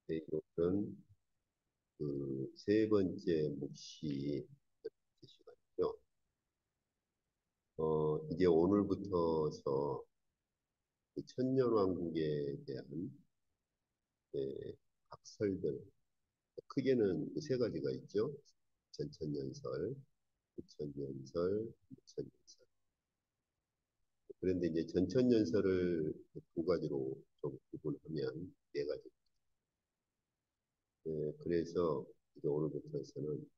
네, 이것은 그 세 번째 묵시 시간이죠. 이제 오늘부터서 그 천년왕국에 대한 각설들, 크게는 그 세 가지가 있죠. 전천년설, 부천년설, 무천년설. 그런데 이제 전천년설을 두 가지로 좀 구분하면 네 가지. 그래서 이제 오늘부터서는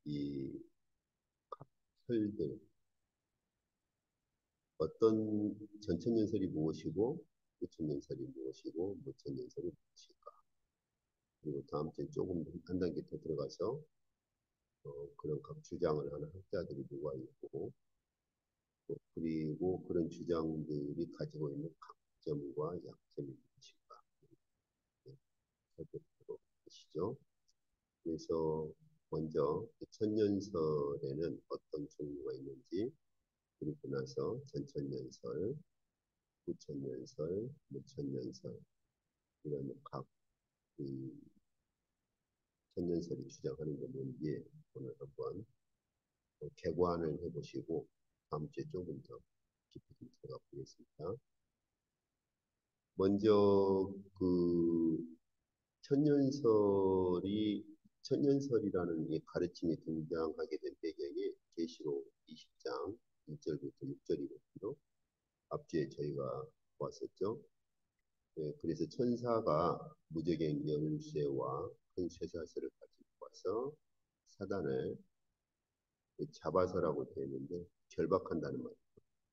이 설들, 어떤 전천년설이 무엇이고 부천년설이 무엇이고 무천년설이 무엇일까? 그리고 다음 주에 조금 한 단계 더 들어가서 그런 각 주장을 하는 학자들이 누가 있고 그리고 그런 주장들이 가지고 있는 강점과 약점이 무엇일까? 네, 살펴보도록 하시죠. 그래서 먼저 천년설에는 어떤 종류가 있는지 그리고 나서 전천년설, 부천년설, 무천년설 이런 각 천년설이 주장하는 게 뭔지 오늘 한번 개관을 해보시고 다음 주에 조금 더 깊이 좀 들어가 보겠습니다. 먼저 그 천년설이 천년설이라는 이 가르침이 등장하게 된 배경이 계시록 20장 1절부터 6절이거든요. 앞주에 저희가 봤었죠. 그래서 천사가 무저갱 열쇠와 큰 쇠사슬을 가지고 와서 사단을 잡아서라고 되어 있는데 결박한다는 말.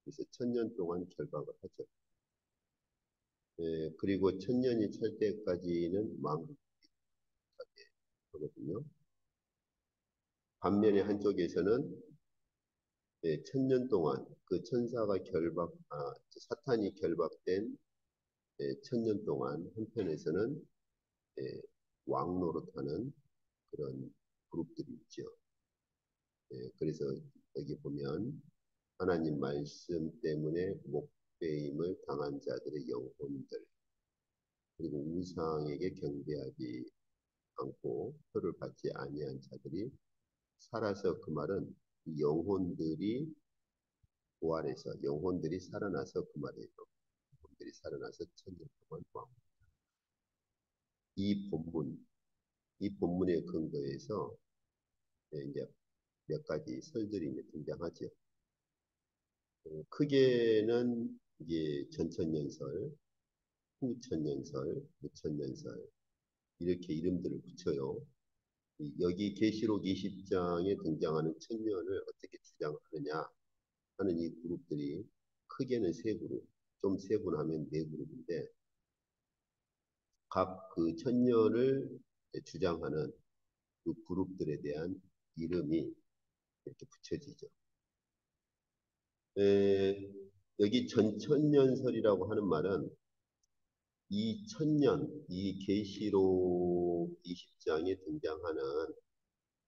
그래서 천년 동안 결박을 하죠. 그리고 천년이 찰 때까지는 왕국하게 하거든요. 반면에 한쪽에서는 천년 동안 그 천사가 사탄이 결박된 천년 동안 한편에서는 예, 왕 노릇하는 그런 그룹들이 있죠. 그래서 여기 보면 하나님 말씀 때문에 목배임을 당한 자들의 영혼들 그리고 우상에게 경배하지 않고 표를 받지 아니한 자들이 살아서 그 말은 영혼들이 부활해서 영혼들이 살아나서 그 말이에요. 영혼들이 살아나서 천년 동안 왕. 이 본문, 이 본문의 근거에서 이제 몇 가지 설들이 이제 등장하죠. 크게는 이제 전천년설, 후천년설, 무천년설 이렇게 이름들을 붙여요. 여기 계시록 20장에 등장하는 천년을 어떻게 주장하느냐 하는 이 그룹들이 크게는 세 그룹, 좀 세분하면 네 그룹인데 각 그 천년을 주장하는 그 그룹들에 대한 이름이 이렇게 붙여지죠. 에, 여기 전천년설이라고 하는 말은 이 천년, 이 계시록 20장에 등장하는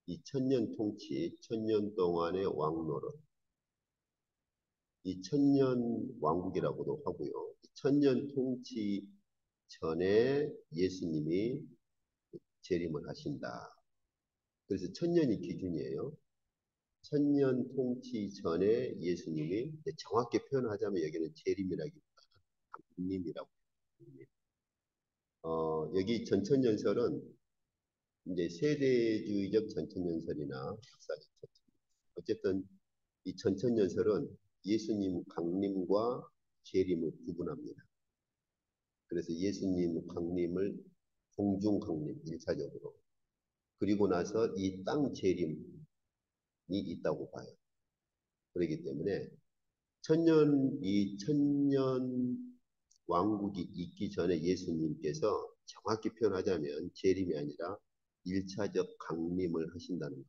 이 천년 통치, 천년 동안의 왕노릇, 이 천년 왕국이라고도 하고요. 이 천년 통치 전에 예수님이 재림을 하신다. 그래서 천년이 기준이에요. 천년 통치 전에 예수님이 정확히 표현하자면 여기는 재림이라기보다는 강림이라고 합니다. 여기 전천년설은 이제 세대주의적 전천년설이나 역사적 전천년설. 어쨌든 이 전천년설은 예수님 강림과 재림을 구분합니다. 그래서 예수님 강림을 공중 강림 1차적으로 그리고 나서 이 땅 재림이 있다고 봐요. 그렇기 때문에 이 천년 왕국이 있기 전에 예수님께서 정확히 표현하자면 재림이 아니라 1차적 강림을 하신다는 거예요.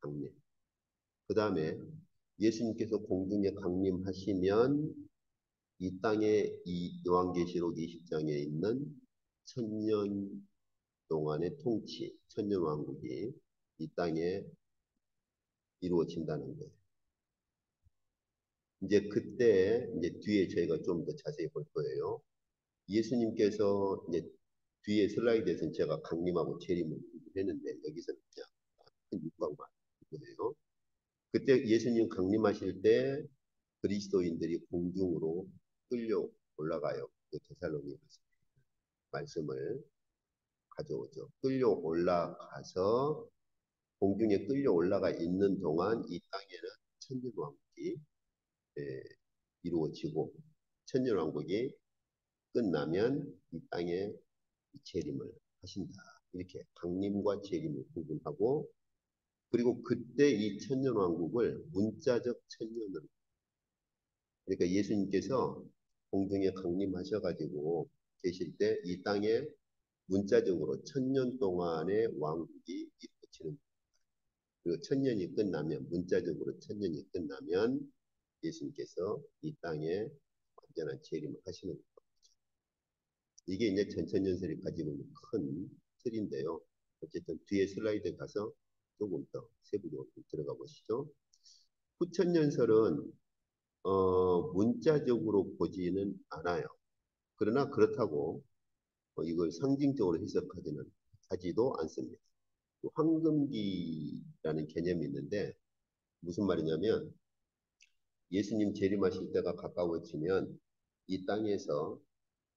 강림. 그 다음에 예수님께서 공중에 강림하시면 이 땅에 이 요한계시록 20장에 있는 천년 동안의 통치, 천년 왕국이 이 땅에 이루어진다는 거예요. 이제 그때 이제 뒤에 저희가 좀 더 자세히 볼 거예요. 예수님께서 이제 뒤에 슬라이드에서는 제가 강림하고 재림을 했는데 여기서는 그냥 큰 육각만 거예요. 그때 예수님 강림하실 때 그리스도인들이 공중으로 끌려 올라가요. 그 데살로니가서 말씀을 가져오죠. 끌려 올라가서 공중에 끌려 올라가 있는 동안 이 땅에는 천년왕국이 이루어지고 천년왕국이 끝나면 이 땅에 재림을 하신다. 이렇게 강림과 재림을 구분하고 그리고 그때 이 천년왕국을 문자적 천년으로 그러니까 예수님께서 공중에 강림하셔가지고 계실 때 이 땅에 문자적으로 천년 동안의 왕국이 이루어지는 그리고 천년이 끝나면 문자적으로 천년이 끝나면 예수님께서 이 땅에 완전한 재림을 하시는 거예요. 이게 이제 전천년설이 가지고 있는 큰 틀인데요. 어쨌든 뒤에 슬라이드에 가서 조금 더 세부적으로 들어가 보시죠. 후천년설은 문자적으로 보지는 않아요. 그러나 그렇다고 이걸 상징적으로 해석하지는 하지도 않습니다. 황금기라는 개념이 있는데 무슨 말이냐면 예수님 재림하실 때가 가까워지면 이 땅에서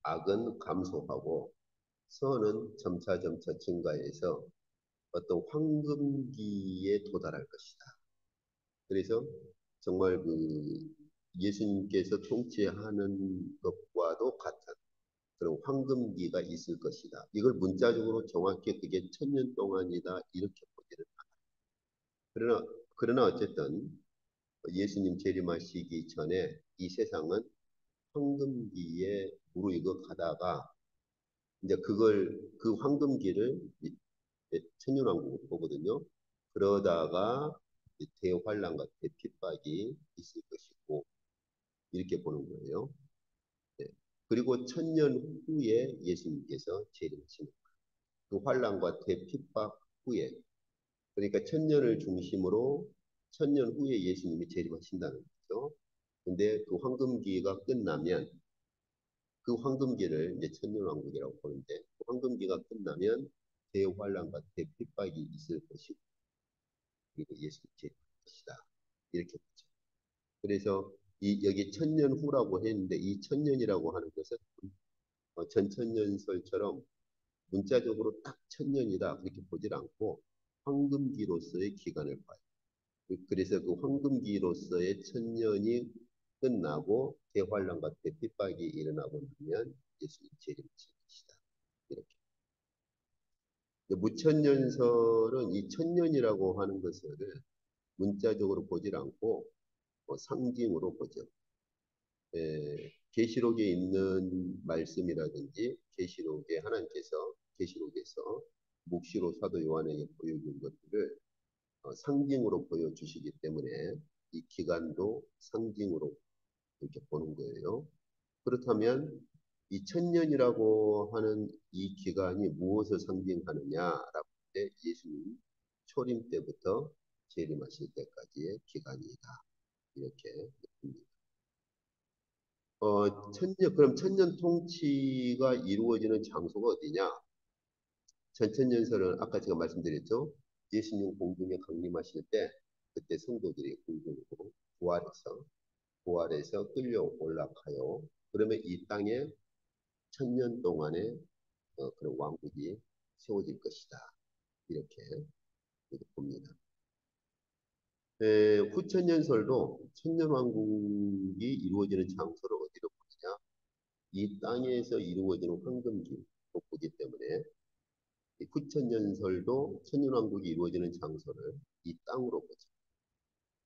악은 감소하고 선은 점차 증가해서 어떤 황금기에 도달할 것이다. 그래서 정말 그 예수님께서 통치하는 것과도 같은 그런 황금기가 있을 것이다. 이걸 문자적으로 정확히 그게 천년 동안이다 이렇게 보기는 그러나 어쨌든 예수님 재림하시기 전에 이 세상은 황금기에 무르익어 가다가 이제 그걸 그 황금기를 천년왕국으로 보거든요. 그러다가 대환란과 대핍박이 있을 것이고 이렇게 보는 거예요. 네. 그리고 천년 후에 예수님께서 재림하시는 그 환란과 대핍박 후에 그러니까 천년을 중심으로 천년 후에 예수님이 재림하신다는 거죠. 근데 그 황금기가 끝나면 그 황금기를 이제 천년왕국이라고 보는데 그 황금기가 끝나면 대환란과 대핍박이 있을 것이고 그리고 예수님 재림할 것이다. 이렇게 보죠. 그래서 여기 천년 후라고 했는데 이 천년이라고 하는 것은 전천년설처럼 문자적으로 딱 천년이다 그렇게 보질 않고 황금기로서의 기간을 봐요. 그래서 그 황금기로서의 천년이 끝나고 대환란과 대핍박이 일어나고 나면 예수님 재림하실 것이다. 이렇게. 무천년설은 이 천년이라고 하는 것을 문자적으로 보질 않고 상징으로 보죠. 계시록에 있는 말씀이라든지 계시록에 하나님께서 계시록에서 묵시로 사도 요한에게 보여준 것들을 상징으로 보여주시기 때문에 이 기간도 상징으로 이렇게 보는 거예요. 그렇다면 이 천년이라고 하는 이 기간이 무엇을 상징하느냐라고 할 때 예수님 초림 때부터 재림하실 때까지의 기간이다. 이렇게 봅니다. 그럼 천년 통치가 이루어지는 장소가 어디냐? 전천년설은 아까 제가 말씀드렸죠. 예수님 공중에 강림하실 때 그때 성도들이 공중으로 부활해서 끌려 올라가요. 그러면 이 땅에 천년 동안의 그런 왕국이 세워질 것이다. 이렇게 봅니다. 후천년설도 천년왕국이 이루어지는 장소를 어디로 보느냐? 이 땅에서 이루어지는 황금기로 보기 때문에 이 후천년설도 천년왕국이 이루어지는 장소를 이 땅으로 보죠.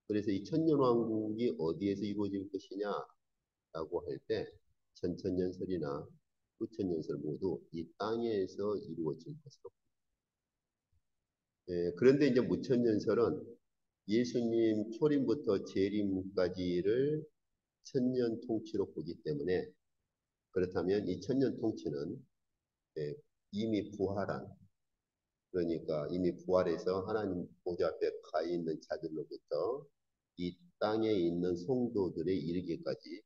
그래서 이 천년왕국이 어디에서 이루어질 것이냐라고 할 때 전천년설이나 후천년설 모두 이 땅에서 이루어질 것으로. 그런데 이제 무천년설은 예수님 초림부터 재림까지를 천년 통치로 보기 때문에 그렇다면 이 천년 통치는 이미 부활한 그러니까 이미 부활해서 하나님 보좌 앞에 가 있는 자들로부터 이 땅에 있는 성도들에 이르기까지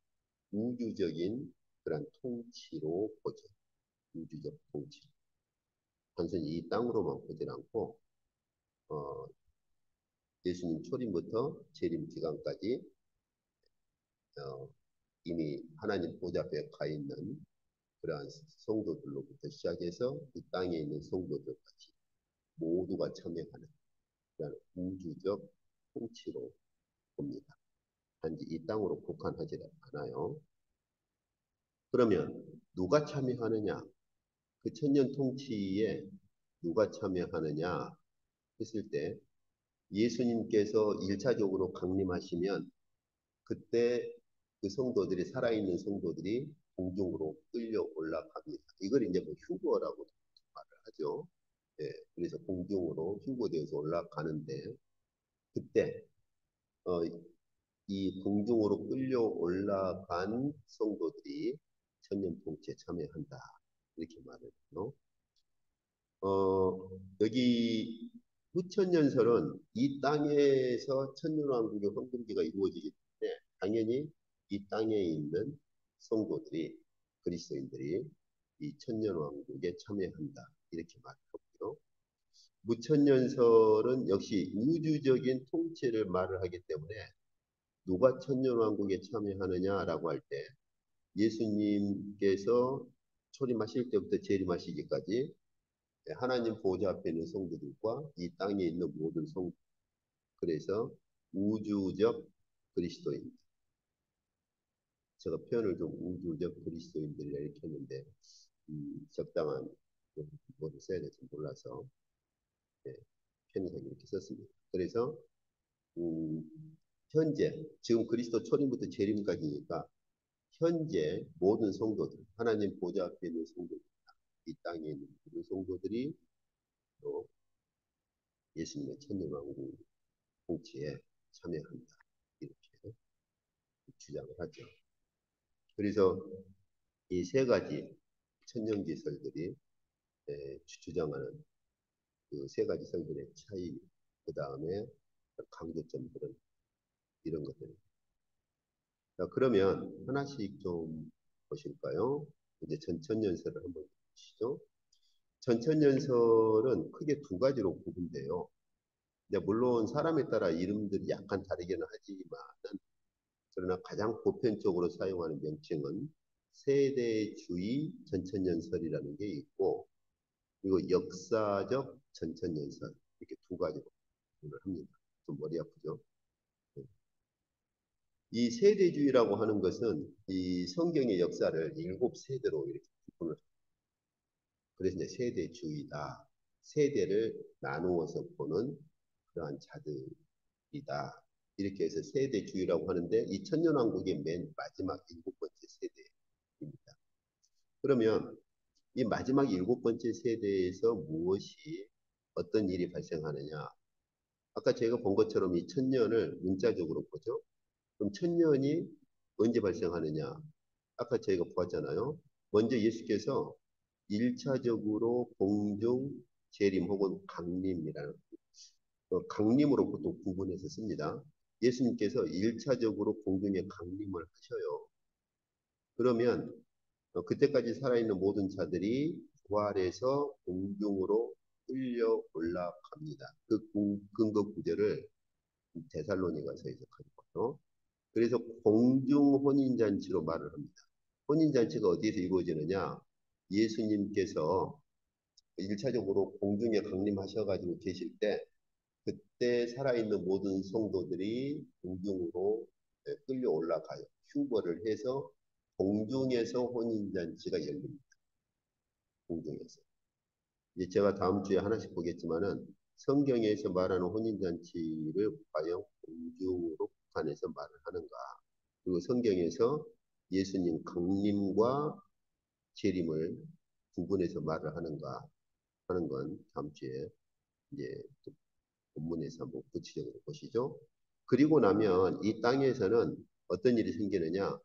우주적인 그런 통치로 보죠. 우주적 통치. 단순히 이 땅으로만 보질 않고 어, 예수님 초림부터 재림 기간까지 어, 이미 하나님 보좌 앞에 가 있는 그러한 성도들로부터 시작해서 이 땅에 있는 성도들까지 모두가 참여하는 그런 우주적 통치로 봅니다. 단지 이 땅으로 국한하지 않아요. 그러면 누가 참여하느냐? 그 천년 통치에 누가 참여하느냐 했을 때 예수님께서 1차적으로 강림하시면 그때 그 성도들이 살아있는 성도들이 공중으로 끌려 올라갑니다. 이걸 이제 뭐 휴거라고 말을 하죠. 예, 그래서 공중으로 휴거되어서 올라가는데 그때 이 공중으로 끌려 올라간 성도들이 천년 통치에 참여한다. 이렇게 말을 해요. 여기 후천년설은 이 땅에서 천년왕국의 황금기가 이루어지기 때문에 당연히 이 땅에 있는 성도들이 그리스도인들이 이 천년왕국에 참여한다. 이렇게 말하고요. 무천년설은 역시 우주적인 통치를 말을 하기 때문에 누가 천년왕국에 참여하느냐라고 할 때 예수님께서 초림하실 때부터 재림하시기까지 하나님 보좌 앞에 있는 성도들과 이 땅에 있는 모든 성도. 그래서 우주적 그리스도인. 제가 표현을 좀 우주적 그리스도인들이라 이렇게 했는데 적당한 뭐를 써야 될지 몰라서 네, 편의상 이렇게 썼습니다. 그래서 음, 현재 지금 그리스도 초림부터 재림까지니까 현재 모든 성도들 하나님 보좌 앞에 있는 성도들 이 땅에 있는 모든 성도들이 또 예수님의 천년왕국 통치에 참여한다. 이렇게 주장을 하죠. 그래서 이 세 가지 천년기설들이 주장하는 그 세 가지 설들의 차이, 그 다음에 강조점들은 이런 것들. 자, 그러면 하나씩 좀 보실까요? 이제 전천년설을 한번 보시죠. 전천년설은 크게 두 가지로 구분돼요. 물론 사람에 따라 이름들이 약간 다르기는 하지만 그러나 가장 보편적으로 사용하는 명칭은 세대주의 전천년설이라는 게 있고 그리고 역사적 전천년설 이렇게 두 가지로 구분을 합니다. 좀 머리 아프죠? 네. 이 세대주의라고 하는 것은 이 성경의 역사를 일곱 세대로 이렇게 구분을 합니다. 그래서 이제 세대주의다. 세대를 나누어서 보는 그러한 자들이다. 이렇게 해서 세대주의라고 하는데 이 천년왕국의 맨 마지막 일곱 번째 세대입니다. 그러면 이 마지막 일곱 번째 세대에서 무엇이 어떤 일이 발생하느냐? 아까 제가 본 것처럼 이 천년을 문자적으로 보죠. 그럼 천년이 언제 발생하느냐? 아까 저희가 보았잖아요. 먼저 예수께서 1차적으로 공중 재림 혹은 강림이라는 강림으로 보통 구분해서 씁니다. 예수님께서 1차적으로 공중에 강림을 하셔요. 그러면 그때까지 살아있는 모든 자들이 부활해서 공중으로 끌려 올라갑니다. 그 근거 구절을 데살로니가서에서 가지고요. 그래서 공중 혼인잔치로 말을 합니다. 혼인잔치가 어디에서 이루어지느냐? 예수님께서 1차적으로 공중에 강림하셔가지고 계실 때 그때 살아있는 모든 성도들이 공중으로 끌려 올라가요. 휴거를 해서 공중에서 혼인잔치가 열립니다. 공중에서. 이제 제가 다음 주에 하나씩 보겠지만은 성경에서 말하는 혼인잔치를 과연 공중으로 국한해서 말을 하는가? 그리고 성경에서 예수님 강림과 재림을 구분해서 말을 하는가 하는 건 다음 주에 이제 본문에서 한번 구체적으로 보시죠. 그리고 나면 이 땅에서는 어떤 일이 생기느냐?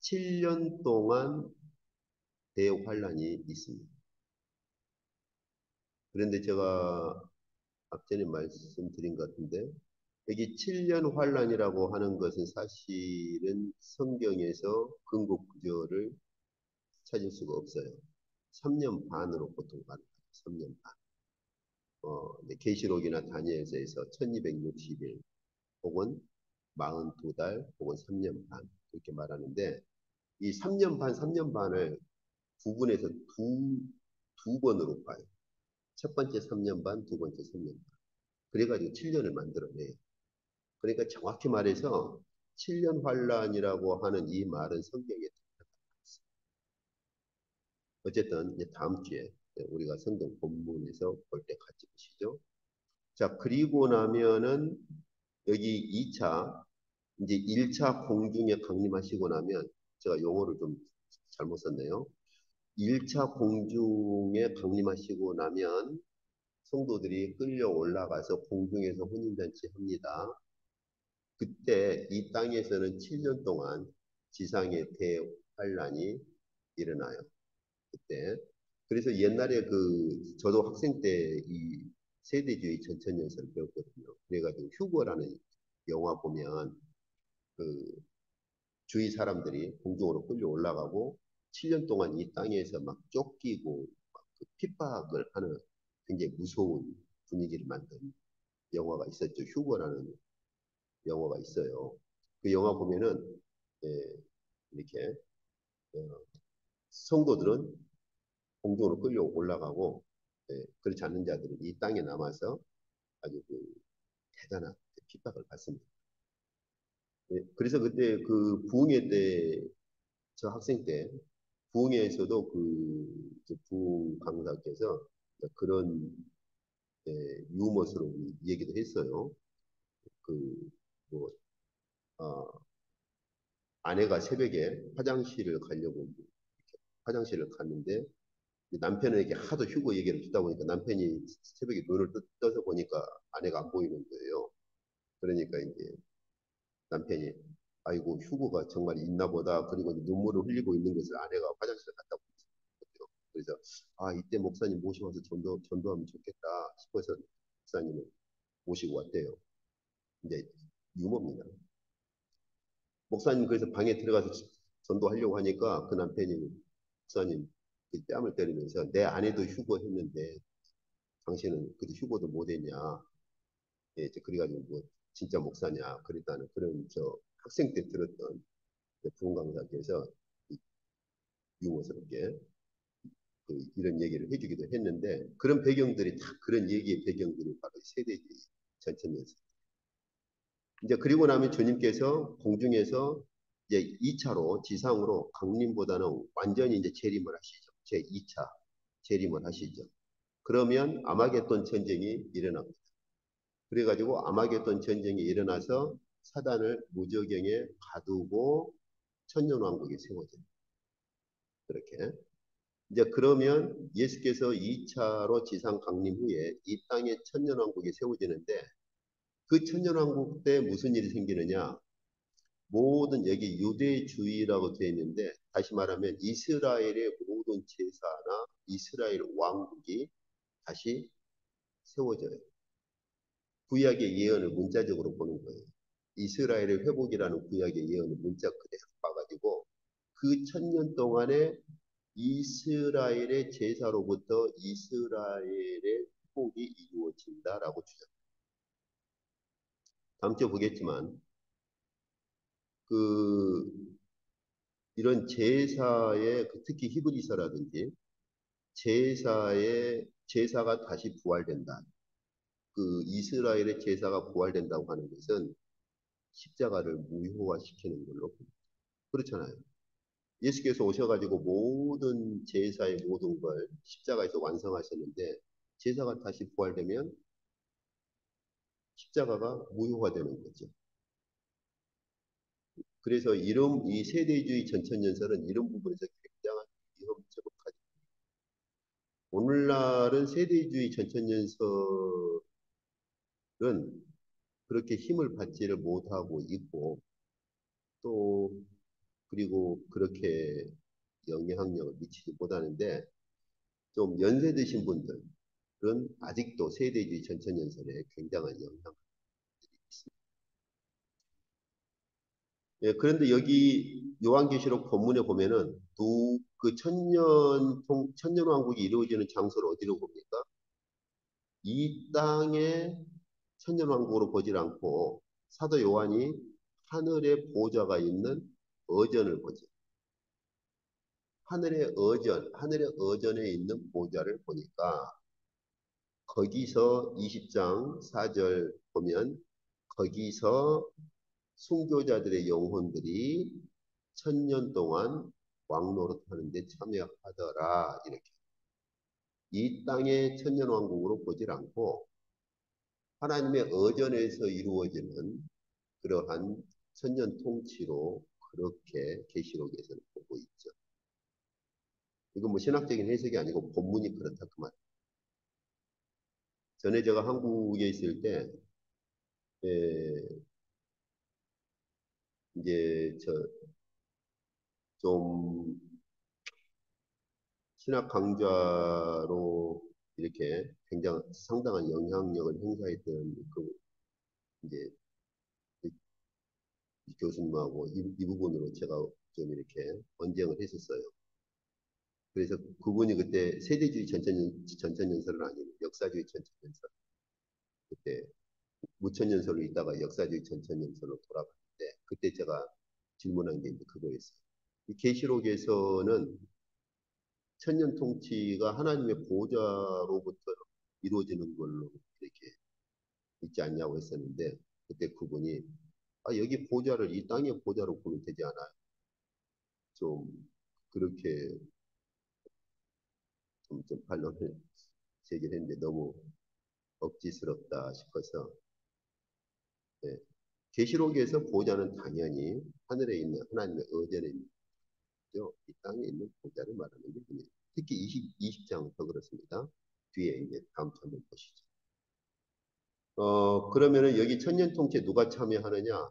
7년 동안 대환란이 있습니다. 그런데 제가 앞전에 말씀드린 것 같은데 여기 7년 환란이라고 하는 것은 사실은 성경에서 근거 구절을 찾을 수가 없어요. 3년 반으로 보통 말합니다. 3년 반. 계시록이나 다니엘서에서 1260일 혹은 42달 혹은 3년 반 이렇게 말하는데 이 3년 반, 3년 반을 구분해서 두 번으로 봐요. 첫 번째 3년 반, 두 번째 3년 반. 그래가지고 7년을 만들어내요. 그러니까 정확히 말해서 7년 환란이라고 하는 이 말은 성경에 어쨌든 이제 다음 주에 우리가 성경 본문에서 볼 때 같이 보시죠. 자, 그리고 나면은 여기 2차, 이제 1차 공중에 강림하시고 나면 제가 용어를 좀 잘못 썼네요. 1차 공중에 강림하시고 나면 성도들이 끌려 올라가서 공중에서 혼인잔치 합니다. 그때 이 땅에서는 7년 동안 지상의 대환란이 일어나요. 그때. 그래서 옛날에 저도 학생 때 이 세대주의 전천연설을 배웠거든요. 그래가지고 휴거라는 영화 보면 그 주위 사람들이 공중으로 끌려 올라가고 7년 동안 이 땅에서 막 쫓기고 막그 핍박을 하는 굉장히 무서운 분위기를 만든 영화가 있었죠. 휴거라는 영화가 있어요. 그 영화 보면은 예, 이렇게 어, 성도들은 공중으로 끌려 올라가고 그렇지 않는 자들은 이 땅에 남아서 아주 대단한 핍박을 받습니다. 그래서 그때 그 부흥회 때 저 학생 때 부흥회에서도 부흥 강사께서 그런 유머스러운 얘기도 했어요. 그 뭐, 아, 아내가 새벽에 화장실을 가려고 화장실을 갔는데 남편에게 하도 휴고 얘기를 듣다 보니까 남편이 새벽에 눈을 떠서 보니까 아내가 안 보이는 거예요. 그러니까 이제 남편이 아이고 휴고가 정말 있나 보다. 그리고 눈물을 흘리고 있는 것을 아내가 화장실에 갔다 보거든요. 그래서 이때 목사님 모셔와서 전도하면 좋겠다 싶어서 목사님을 모시고 왔대요. 이제 유머입니다. 목사님 그래서 방에 들어가서 전도하려고 하니까 그 남편이 목사님 그 뺨을 때리면서 내 아내도 휴고했는데 당신은 그때 휴고도 못했냐. 예, 그래가지고 뭐 진짜 목사냐 그랬다는 그런 저 학생 때 들었던 부흥 강사께서 유머스럽게 이런 얘기를 해주기도 했는데 그런 배경들이 다 그런 얘기의 배경들이 바로 세대주의 전천년설. 이제 그리고 나면 주님께서 공중에서 이제 2차로 지상으로 강림보다는 완전히 이제 재림을 하시죠. 제 2차 재림을 하시죠. 그러면 아마겟돈 전쟁이 일어납니다. 그래가지고 아마겟돈 전쟁이 일어나서 사단을 무저경에 가두고 천년왕국이 세워져요. 그렇게. 이제 그러면 예수께서 2차로 지상 강림 후에 이 땅에 천년왕국이 세워지는데 그 천년왕국 때 무슨 일이 생기느냐? 모든 여기 유대주의라고 되어 있는데 다시 말하면 이스라엘의 모든 제사나 이스라엘 왕국이 다시 세워져요. 구약의 예언을 문자적으로 보는 거예요. 이스라엘의 회복이라는 구약의 예언을 문자 그대로 봐가지고 그 천년 동안에 이스라엘의 제사로부터 이스라엘의 회복이 이루어진다라고 주장. 다음 주에 보겠지만 그 이런 제사의 특히 히브리서라든지 제사가 다시 부활된다. 그 이스라엘의 제사가 부활된다고 하는 것은 십자가를 무효화시키는 걸로 봅니다. 그렇잖아요. 예수께서 오셔가지고 모든 제사의 모든 걸 십자가에서 완성하셨는데 제사가 다시 부활되면 십자가가 무효화되는 거죠. 그래서 이 세대주의 전천연설은 이런 부분에서 굉장한 위험적을 가지고 오늘날은 세대주의 전천연설은 그렇게 힘을 받지를 못하고 있고 또 그리고 그렇게 영향력을 미치지 못하는데 좀 연세 드신 분들은 아직도 세대주의 전천연설에 굉장한 영향을 있습니다. 예, 그런데 여기 요한계시록 본문에 보면은 그 천년왕국이 이루어지는 장소를 어디로 봅니까? 이 땅에 천년왕국으로 보질 않고 사도 요한이 하늘에 보좌가 있는 어전을 보죠. 하늘의 어전에 있는 보좌를 보니까 거기서 20장 4절 보면 거기서 순교자들의 영혼들이 천년 동안 왕노릇하는데 참여하더라. 이렇게. 이 땅의 천년왕국으로 보질 않고 하나님의 어전에서 이루어지는 그러한 천년 통치로 그렇게 계시록에서는 보고 있죠. 이건 뭐 신학적인 해석이 아니고 본문이 그렇다 그 말. 전에 제가 한국에 있을 때 에, 이제 좀 신학 강좌로 이렇게 굉장히 상당한 영향력을 행사했던 그 이제 이 교수님하고 이 부분으로 제가 좀 이렇게 언쟁을 했었어요. 그래서 그분이 그때 세대주의 전천연설은 아니고 역사주의 전천연설 그때 무천연설로 있다가 역사주의 전천연설로 돌아갔는데 그때 제가 질문한 게 이제 그거였어요. 이 계시록에서는 천년 통치가 하나님의 보좌로부터 이루어지는 걸로 이렇게 있지 않냐고 했었는데 그때 그분이 아, 여기 보좌를 이 땅의 보좌로 보면 되지 않아요? 좀 그렇게 좀 반론을 제기를 했는데 너무 억지스럽다 싶어서 예. 계시록에서 보좌는 당연히 하늘에 있는 하나님의 의전에 있는 거죠. 이 땅에 있는 보좌를 말하는 게 아니에요. 특히 20장 더 그렇습니다. 뒤에 이제 다음 주 한번 보시죠. 그러면은 여기 천년 통치에 누가 참여하느냐?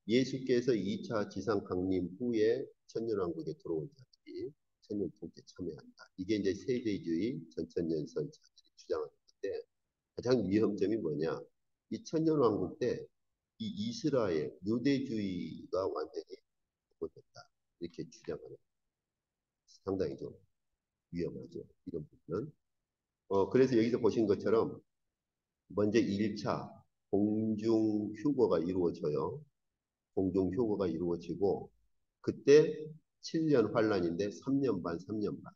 예수께서 2차 지상 강림 후에 천년왕국에 들어온 자들이 천년 통치에 참여한다. 이게 이제 세대주의 전천년선 자들이 주장하는 건데 가장 위험점이 뭐냐? 이 천년왕국 때 이 이스라엘 유대주의가 완전히 복원됐다. 이렇게 주장하는 상당히 좀 위험하죠. 이런 부분은. 그래서 여기서 보신 것처럼 먼저 1차 공중 휴거가 이루어져요. 공중 휴거가 이루어지고 그때 7년 환란인데 3년 반, 3년 반.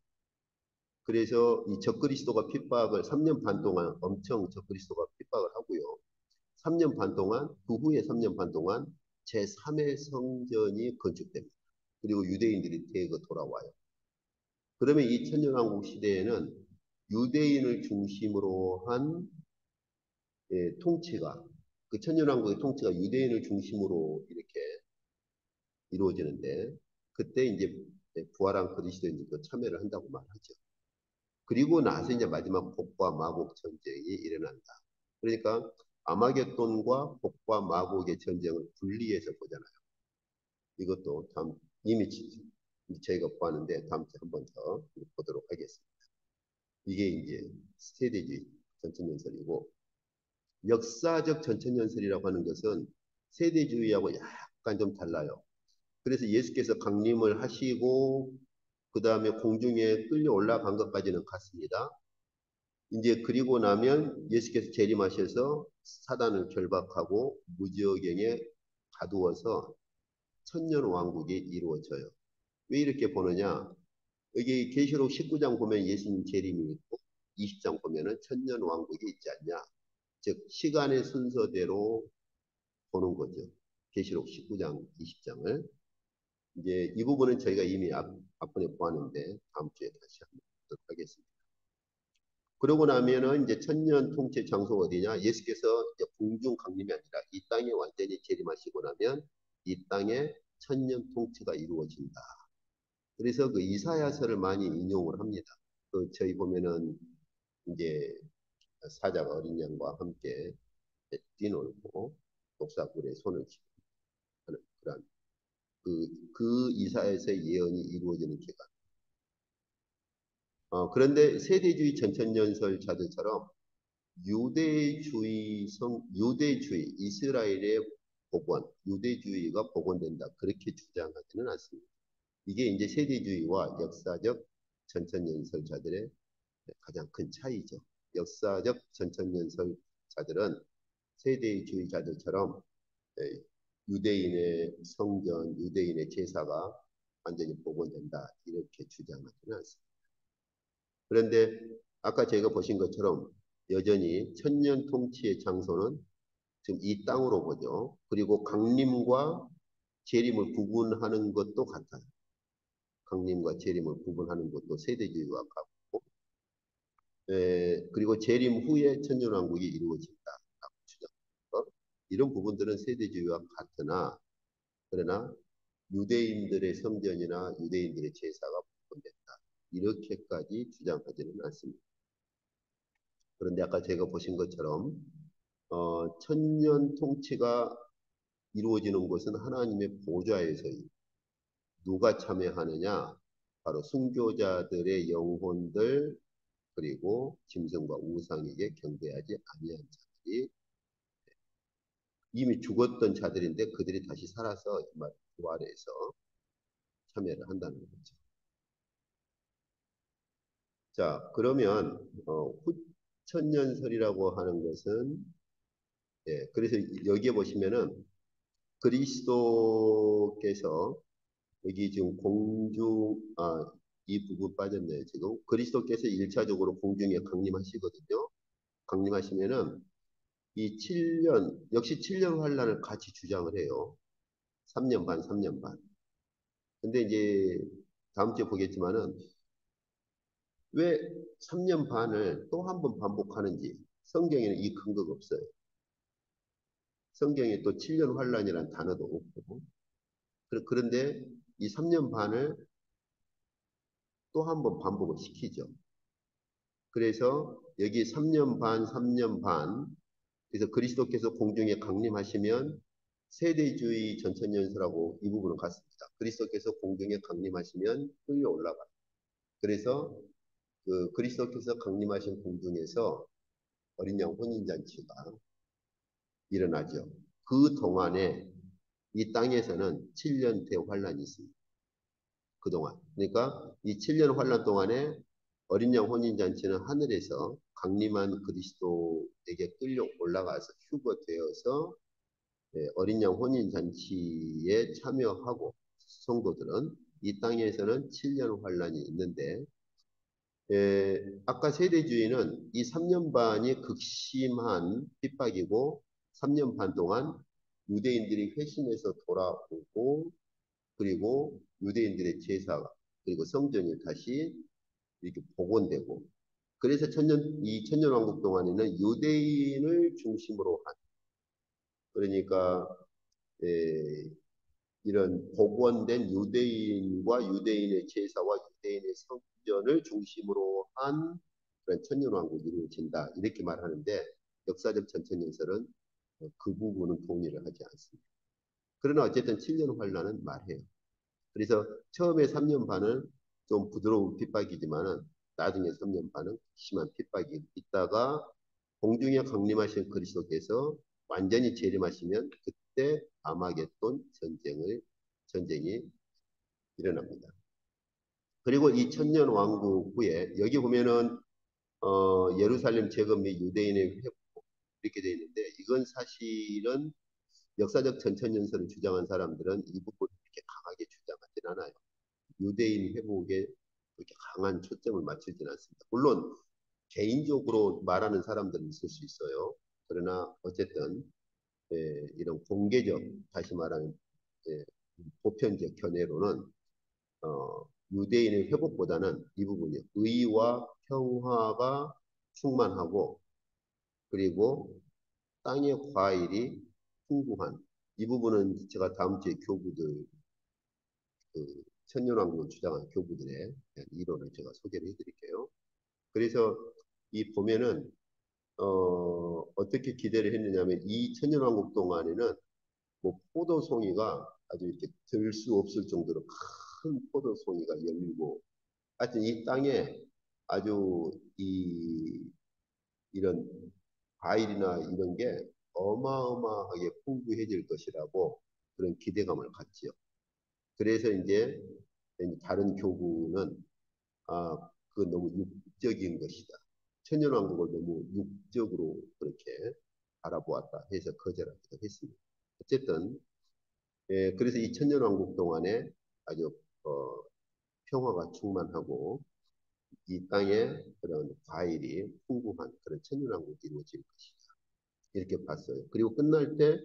그래서 이 적그리스도가 핍박을 3년 반 동안 엄청 적그리스도가 핍박을 하고요. 3년 반 동안 그 후에 3년 반 동안 제3의 성전이 건축됩니다. 그리고 유대인들이 대거 돌아와요. 그러면 이 천년왕국 시대에는 유대인을 중심으로 한 통치가 그 천년왕국의 통치가 유대인을 중심으로 이렇게 이루어지는데 그때 이제 부활한 그리스도인들도 참여를 한다고 말하죠. 그리고 나서 이제 마지막 복과 마곡 전쟁이 일어난다. 그러니까 아마겟돈과 복과 마곡의 전쟁을 분리해서 보잖아요. 이것도 다음 이미 저희가 보았는데 다음 주에 한 번 더 보도록 하겠습니다. 이게 이제 세대주의 전천연설이고 역사적 전천연설이라고 하는 것은 세대주의하고 약간 좀 달라요. 그래서 예수께서 강림을 하시고 그 다음에 공중에 끌려 올라간 것까지는 같습니다. 이제 그리고 나면 예수께서 재림하셔서 사단을 결박하고 무지어경에 가두어서 천년 왕국이 이루어져요. 왜 이렇게 보느냐? 여기 계시록 19장 보면 예수님 재림이 있고 20장 보면은 천년 왕국이 있지 않냐? 즉 시간의 순서대로 보는 거죠. 계시록 19장, 20장을 이제 이 부분은 저희가 이미 앞번에 보았는데 다음 주에 다시 한번 보도록 하겠습니다. 그러고 나면은 이제 천년 통치 장소가 어디냐? 예수께서 이제 공중 강림이 아니라 이 땅에 완전히 재림하시고 나면 이 땅에 천년 통치가 이루어진다. 그래서 그 이사야서를 많이 인용을 합니다. 그 저희 보면은 이제 사자가 어린 양과 함께 뛰놀고 독사굴에 손을 쥐고 하는 그런 그 이사야서의 예언이 이루어지는 기간. 그런데 세대주의 전천연설자들처럼 유대주의, 이스라엘의 복원, 유대주의가 복원된다. 그렇게 주장하지는 않습니다. 이게 이제 세대주의와 역사적 전천연설자들의 가장 큰 차이죠. 역사적 전천연설자들은 세대주의자들처럼 유대인의 성전, 유대인의 제사가 완전히 복원된다 이렇게 주장하지는 않습니다. 그런데 아까 제가 보신 것처럼 여전히 천년 통치의 장소는 지금 이 땅으로 보죠. 그리고 강림과 재림을 구분하는 것도 같아요. 강림과 재림을 구분하는 것도 세대주의와 같고, 그리고 재림 후에 천년왕국이 이루어진다라고 주장해서 이런 부분들은 세대주의와 같으나, 그러나 유대인들의 성전이나 유대인들의 제사가 복원됐다. 이렇게까지 주장하지는 않습니다. 그런데 아까 제가 보신 것처럼 천년 통치가 이루어지는 것은 하나님의 보좌에서 누가 참여하느냐? 바로 순교자들의 영혼들 그리고 짐승과 우상에게 경배하지 아니한 자들이 이미 죽었던 자들인데 그들이 다시 살아서 부활해서 참여를 한다는 거죠. 자, 그러면 후천년설이라고 하는 것은 그래서 여기에 보시면은 그리스도께서 여기 지금 이 부분 빠졌네요, 지금. 그리스도께서 1차적으로 공중에 강림하시거든요. 강림하시면은 이 7년, 역시 7년 환란을 같이 주장을 해요. 3년 반, 3년 반. 근데 이제 다음 주에 보겠지만은 왜 3년 반을 또 한 번 반복하는지 성경에는 이 근거가 없어요. 성경에 또 7년 환란이라는 단어도 없고. 그런데 이 3년 반을 또 한 번 반복을 시키죠. 그래서 여기 3년 반, 3년 반, 그래서 그리스도께서 공중에 강림하시면 세대주의 전천연설하고 이 부분은 같습니다. 그리스도께서 공중에 강림하시면 끌려 올라가요. 그래서 그 그리스도께서 강림하신 공중에서 어린 양 혼인잔치가 일어나죠. 그 동안에 이 땅에서는 7년 대환란이 있습니다. 그동안. 그러니까 이 7년 환란 동안에 어린 양 혼인잔치는 하늘에서 강림한 그리스도에게 끌려 올라가서 휴거되어서 어린 양 혼인잔치에 참여하고 성도들은 이 땅에서는 7년 환란이 있는데 아까 세대주의는 이 3년 반이 극심한 핍박이고 3년 반 동안 유대인들이 회심해서 돌아오고 그리고 유대인들의 제사가 그리고 성전이 다시 이렇게 복원되고 그래서 이 천년왕국 동안에는 유대인을 중심으로 한 그러니까 에, 이런 복원된 유대인과 유대인의 제사와 유대인의 성전을 중심으로 한 그런 천년왕국이 이루어진다 이렇게 말하는데 역사적 전천연설은 그 부분은 동의를 하지 않습니다. 그러나 어쨌든 7년 환란은 말해요. 그래서 처음에 3년 반은 좀 부드러운 핍박이지만은 나중에 3년 반은 심한 핍박이 있다가 공중에 강림하신 그리스도께서 완전히 재림하시면 그때 아마겟돈 전쟁이 일어납니다. 그리고 이 천년 왕국 후에 여기 보면은 예루살렘 재건 및 유대인의 회복 이렇게 되어 있는데 이건 사실은 역사적 전천연설을 주장한 사람들은 이 부분을 이렇게 강하게 주장하진 않아요. 유대인 회복에 그렇게 강한 초점을 맞추진 않습니다. 물론 개인적으로 말하는 사람들은 있을 수 있어요. 그러나 어쨌든 이런 공개적 다시 말하면 예, 보편적 견해로는 유대인의 회복보다는 이 부분이 의와 평화가 충만하고 그리고 땅의 과일이 풍부한 이 부분은 제가 다음 주에 교부들 그 천년왕국을 주장한 교부들의 이론을 제가 소개를 해드릴게요. 그래서 이 보면은 어떻게 기대를 했느냐면 이 천년왕국 동안에는 뭐 포도송이가 아주 이렇게 들 수 없을 정도로 큰 포도송이가 열리고 하여튼 이 땅에 아주 이런 과일이나 이런 게 어마어마하게 풍부해질 것이라고 그런 기대감을 갖지요. 그래서 이제 다른 교구는 그 너무 육적인 것이다. 천년왕국을 너무 육적으로 그렇게 바라보았다 해서 거절하기도 했습니다. 어쨌든 그래서 이 천년왕국 동안에 아주 평화가 충만하고 이 땅에 그런 과일이 풍부한 그런 천년왕국이 이루어질 것이다. 이렇게 봤어요. 그리고 끝날 때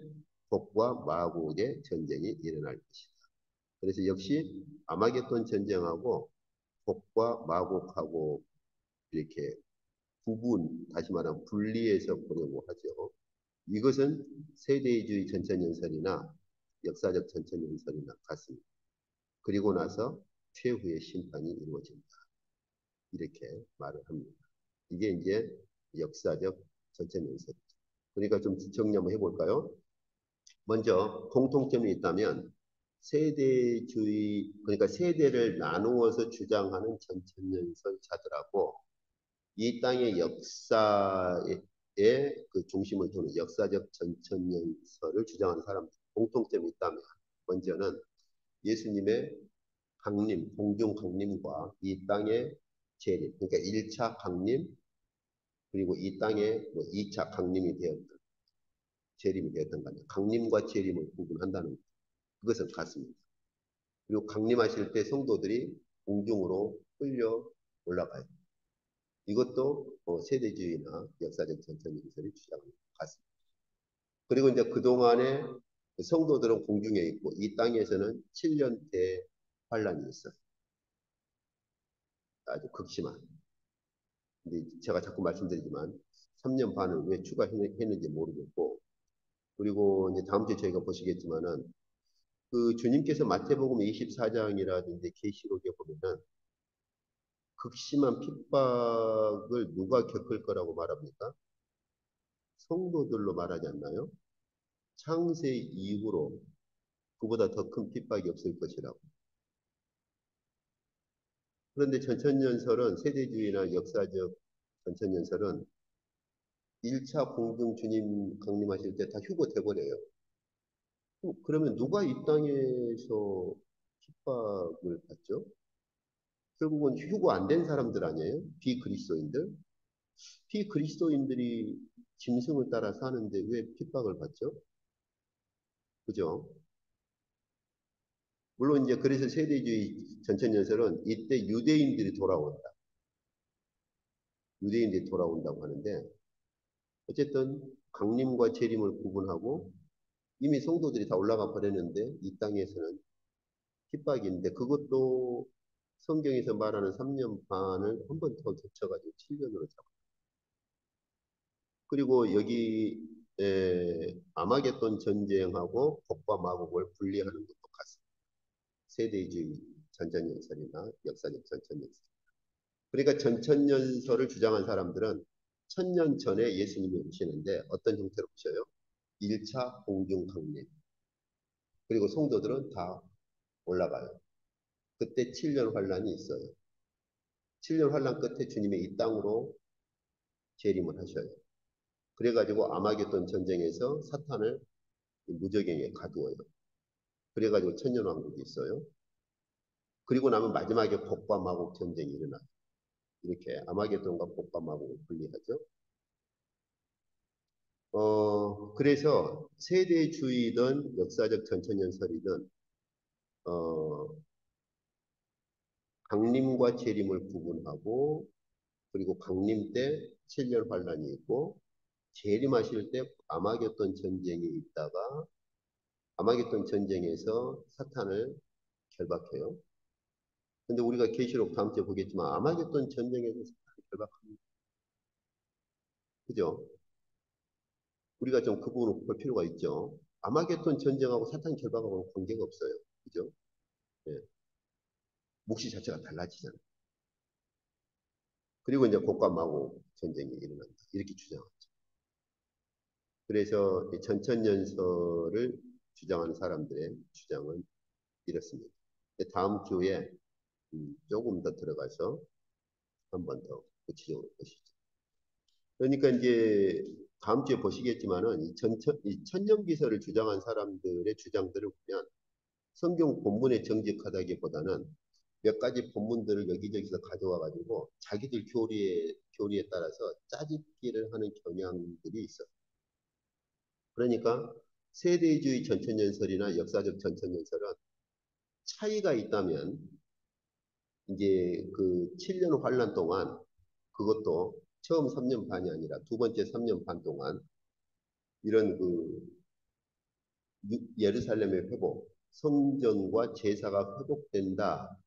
복과 마곡의 전쟁이 일어날 것이다. 그래서 역시 아마겟돈 전쟁하고 복과 마곡하고 이렇게 다시 말하면 분리해서 보려고 하죠. 이것은 세대주의 전천연설이나 역사적 전천연설이나 같습니다. 그리고 나서 최후의 심판이 이루어진다. 이렇게 말을 합니다. 이게 이제 역사적 전천연설이죠. 그러니까 좀 정리 한번 해볼까요? 먼저 공통점이 있다면 세대주의, 그러니까 세대를 나누어서 주장하는 전천연설자들하고 이 땅의 역사의 그 중심을 두는 역사적 전천연설을 주장하는 사람들 공통점이 있다면 먼저는 예수님의 강림, 공중 강림과 이 땅의 재림, 그러니까 1차 강림 그리고 이 땅에 뭐 2차 강림이 되었던 재림이 되었던 간에 강림과 재림을 구분한다는 그것은 같습니다. 그리고 강림하실 때 성도들이 공중으로 끌려 올라가요. 이것도 세대주의나 역사적 전천연설이 주장하는 것 같습니다. 그리고 이제 그동안에 성도들은 공중에 있고 이 땅에서는 7년 대환란이 있어요. 아주 극심한. 근데 제가 자꾸 말씀드리지만 3년 반을 왜 추가했는지 모르겠고 그리고 이제 다음 주에 저희가 보시겠지만은 그 주님께서 마태복음 24장이라든지 계시록에 보면은 극심한 핍박을 누가 겪을 거라고 말합니까? 성도들로 말하지 않나요? 창세 이후로 그보다 더 큰 핍박이 없을 것이라고. 그런데 전천연설은 세대주의나 역사적 전천연설은 1차 공중 주님 강림하실 때 다 휴거돼버려요. 그러면 누가 이 땅에서 핍박을 받죠? 결국은 휴거 안 된 사람들 아니에요? 비그리스도인들? 비그리스도인들이 짐승을 따라 사는데 왜 핍박을 받죠? 그죠? 물론 이제 그래서 세대주의 전천연설은 이때 유대인들이 돌아온다. 유대인들이 돌아온다고 하는데 어쨌든 강림과 재림을 구분하고 이미 성도들이 다 올라가 버렸는데 이 땅에서는 핍박인데 그것도 성경에서 말하는 3년 반을 한 번 더 겹쳐가지고 7년으로 잡아. 그리고 여기 아마겟돈 전쟁하고 복과 마복을 분리하는 것도 같습니다. 세대주의 전천연설이나 역사적 전천연설. 그러니까 전천연설을 주장한 사람들은 1000년 전에 예수님이 오시는데 어떤 형태로 오셔요? 1차 공중 강림. 그리고 성도들은 다 올라가요. 그때 7년 환란이 있어요. 7년 환란 끝에 주님이 이 땅으로 재림을 하셔요. 그래가지고 아마겟돈 전쟁에서 사탄을 무적행에 가두어요. 그래가지고 천년왕국이 있어요. 그리고 나면 마지막에 복과 마곡 전쟁이 일어나요. 이렇게 아마겟돈과 복과 마곡을 분리하죠. 그래서 세대주의든 역사적 전천연설이든 어, 강림과 재림을 구분하고 그리고 강림 때 7년 환란이 있고 재림하실 때 아마겟돈 전쟁이 있다가 아마겟돈 전쟁에서 사탄을 결박해요. 근데 우리가 계시록 다음 주에 보겠지만 아마겟돈 전쟁에서 사탄을 결박합니다. 그죠? 우리가 좀 그 부분을 볼 필요가 있죠. 아마겟돈 전쟁하고 사탄 결박하고는 관계가 없어요. 그죠? 예. 묵시 자체가 달라지잖아요. 그리고 이제 곡과 마곡 전쟁이 일어난다. 이렇게 주장하죠. 그래서 전천연설을 주장하는 사람들의 주장은 이렇습니다. 다음 주에 조금 더 들어가서 한 번 더 구체적으로 보시죠. 그러니까 이제 다음 주에 보시겠지만은 이 천년기설을 주장한 사람들의 주장들을 보면 성경 본문에 정직하다기보다는 몇 가지 본문들을 여기저기서 가져와 가지고 자기들 교리에 따라서 짜집기를 하는 경향들이 있어. 그러니까 세대주의 전천연설이나 역사적 전천연설은 차이가 있다면 이제 그 7년 환란 동안 그것도 처음 3년 반이 아니라 두 번째 3년 반 동안 이런 그 예루살렘의 회복, 성전과 제사가 회복된다.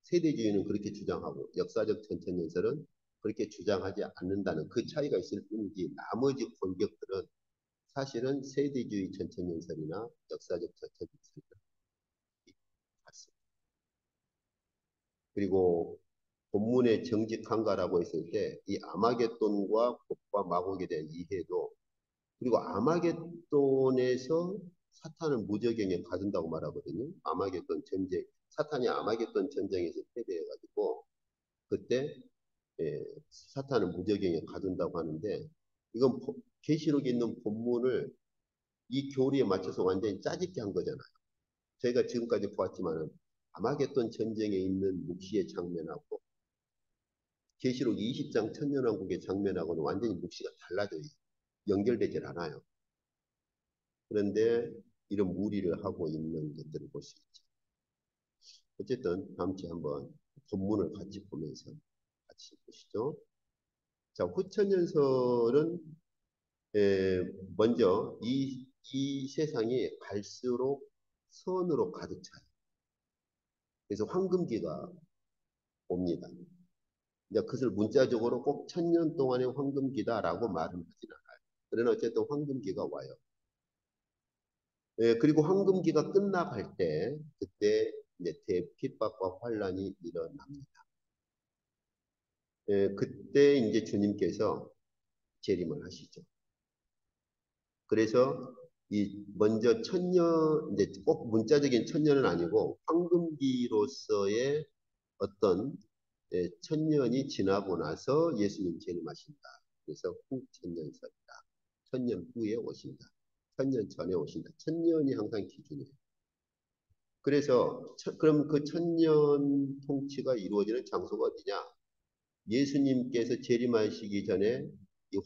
세대주의는 그렇게 주장하고 역사적 전천연설은 그렇게 주장하지 않는다는 그 차이가 있을 뿐이지 나머지 골격들은 사실은 세대주의 전천연설이나 역사적 전천연설이나 같습니다. 그리고 본문의 정직한가라고 했을 때 이 아마겟돈과 곡과 마곡에 대한 이해도 그리고 아마겟돈에서 사탄을 무적행에 가둔다고 말하거든요. 아마겟돈 전쟁, 사탄이 아마겟돈 전쟁에서 패배해가지고 그때 사탄을 무적행에 가둔다고 하는데 이건 계시록에 있는 본문을 이 교리에 맞춰서 완전히 짜집게 한 거잖아요. 저희가 지금까지 보았지만은 아마겟돈 전쟁에 있는 묵시의 장면하고 계시록 20장 천년왕국의 장면하고는 완전히 묵시가 달라져 연결되질 않아요. 그런데 이런 무리를 하고 있는 것들을 볼 수 있죠. 어쨌든 다음 주에 한번 본문을 같이 보면서 같이 보시죠. 자, 후천연설은 먼저 이 세상이 갈수록 선으로 가득 차요. 그래서 황금기가 옵니다. 이제 그것을 문자적으로 꼭 천년 동안의 황금기다라고 말은 하진 않아요. 그러나 어쨌든 황금기가 와요. 그리고 황금기가 끝나갈 때 그때 이제 대핍박과 환란이 일어납니다. 그때 이제 주님께서 재림을 하시죠. 그래서 이 먼저 천년 이제 꼭 문자적인 천년은 아니고 황금기로서의 어떤 천년이 지나고 나서 예수님 재림하신다. 그래서 후천년설이다. 천년 후에 오신다. 천년 전에 오신다. 천년이 항상 기준이에요. 그래서 그럼 그 천년 통치가 이루어지는 장소가 어디냐? 예수님께서 재림하시기 전에 이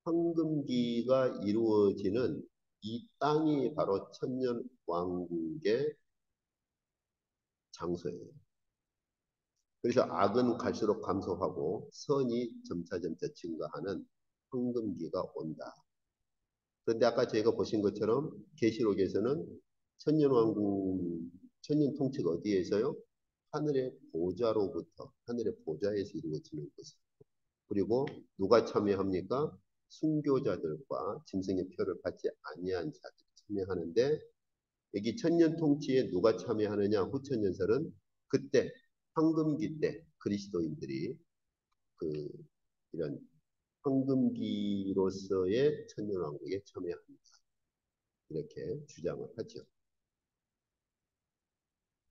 황금기가 이루어지는 이 땅이 바로 천년 왕국의 장소예요. 그래서 악은 갈수록 감소하고 선이 점차점차 증가하는 황금기가 온다. 그런데 아까 저희가 보신 것처럼 계시록에서는 천년 왕국, 천년 통치가 어디에서요? 하늘의 보좌로부터, 하늘의 보좌에서 이루어지는 것을. 그리고 누가 참여합니까? 순교자들과 짐승의 표를 받지 아니한 자들이 참여하는데 여기 천년 통치에 누가 참여하느냐? 후천년설은 그때 황금기 때 그리스도인들이 그 이런 황금기로서의 천년왕국에 참여합니다. 이렇게 주장을 하죠.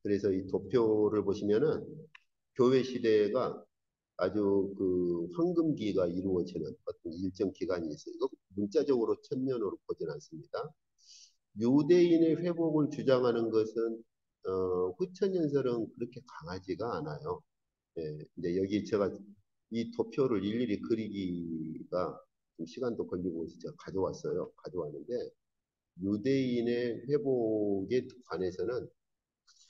그래서 이 도표를 보시면은 교회 시대가 아주 그 황금기가 이루어지는 어떤 일정 기간이 있어요. 이거 문자적으로 천년으로 보진 않습니다. 유대인의 회복을 주장하는 것은 후천연설은 그렇게 강하지가 않아요. 이제 여기 제가 이 도표를 일일이 그리기가 좀 시간도 걸리고 제가 가져왔어요. 가져왔는데 유대인의 회복에 관해서는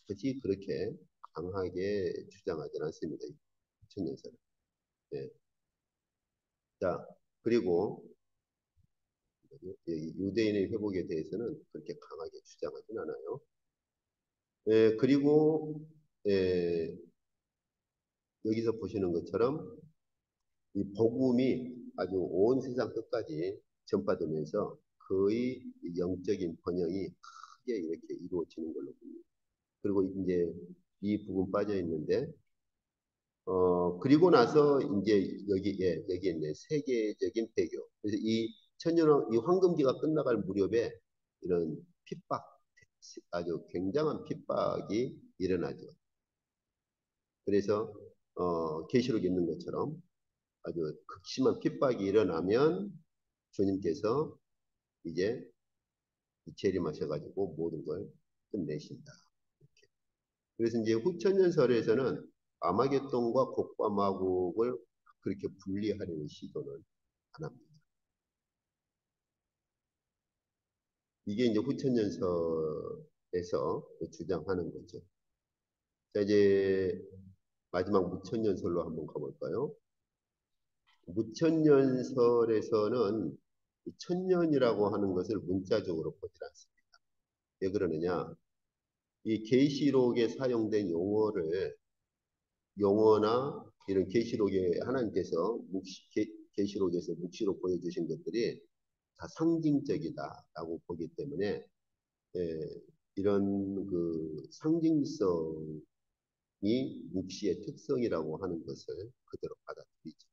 굳이 그렇게 강하게 주장하지는 않습니다. 후천연설은. 예. 자, 그리고 유대인의 회복에 대해서는 그렇게 강하게 주장하진 않아요. 그리고 예, 여기서 보시는 것처럼 이 복음이 아주 온 세상 끝까지 전파되면서 거의 영적인 번영이 크게 이렇게 이루어지는 걸로 봅니다. 그리고 이제 이 부분 빠져 있는데 그리고 나서 이제 여기에 있네 세계적인 배교. 그래서 이 황금기가 끝나갈 무렵에 이런 핍박, 아주 굉장한 핍박이 일어나죠. 그래서 계시록에 있는 것처럼 아주 극심한 핍박이 일어나면 주님께서 이제 재림하셔가지고 모든 걸 끝내신다. 이렇게. 그래서 이제 후천년설에서는 아마겟돈과 곡과 마곡을 그렇게 분리하려는 시도는 안 합니다. 이게 이제 후천년설에서 주장하는 거죠. 자, 이제 마지막 무천년설로 한번 가볼까요? 무천년설에서는 천년이라고 하는 것을 문자적으로 보지 않습니다. 왜 그러느냐? 이 계시록에 사용된 용어나 이런 계시록에 하나님께서 계시록에서 묵시로 보여주신 것들이 다 상징적이다라고 보기 때문에 예, 이런 그 상징성이 묵시의 특성이라고 하는 것을 그대로 받아들이죠.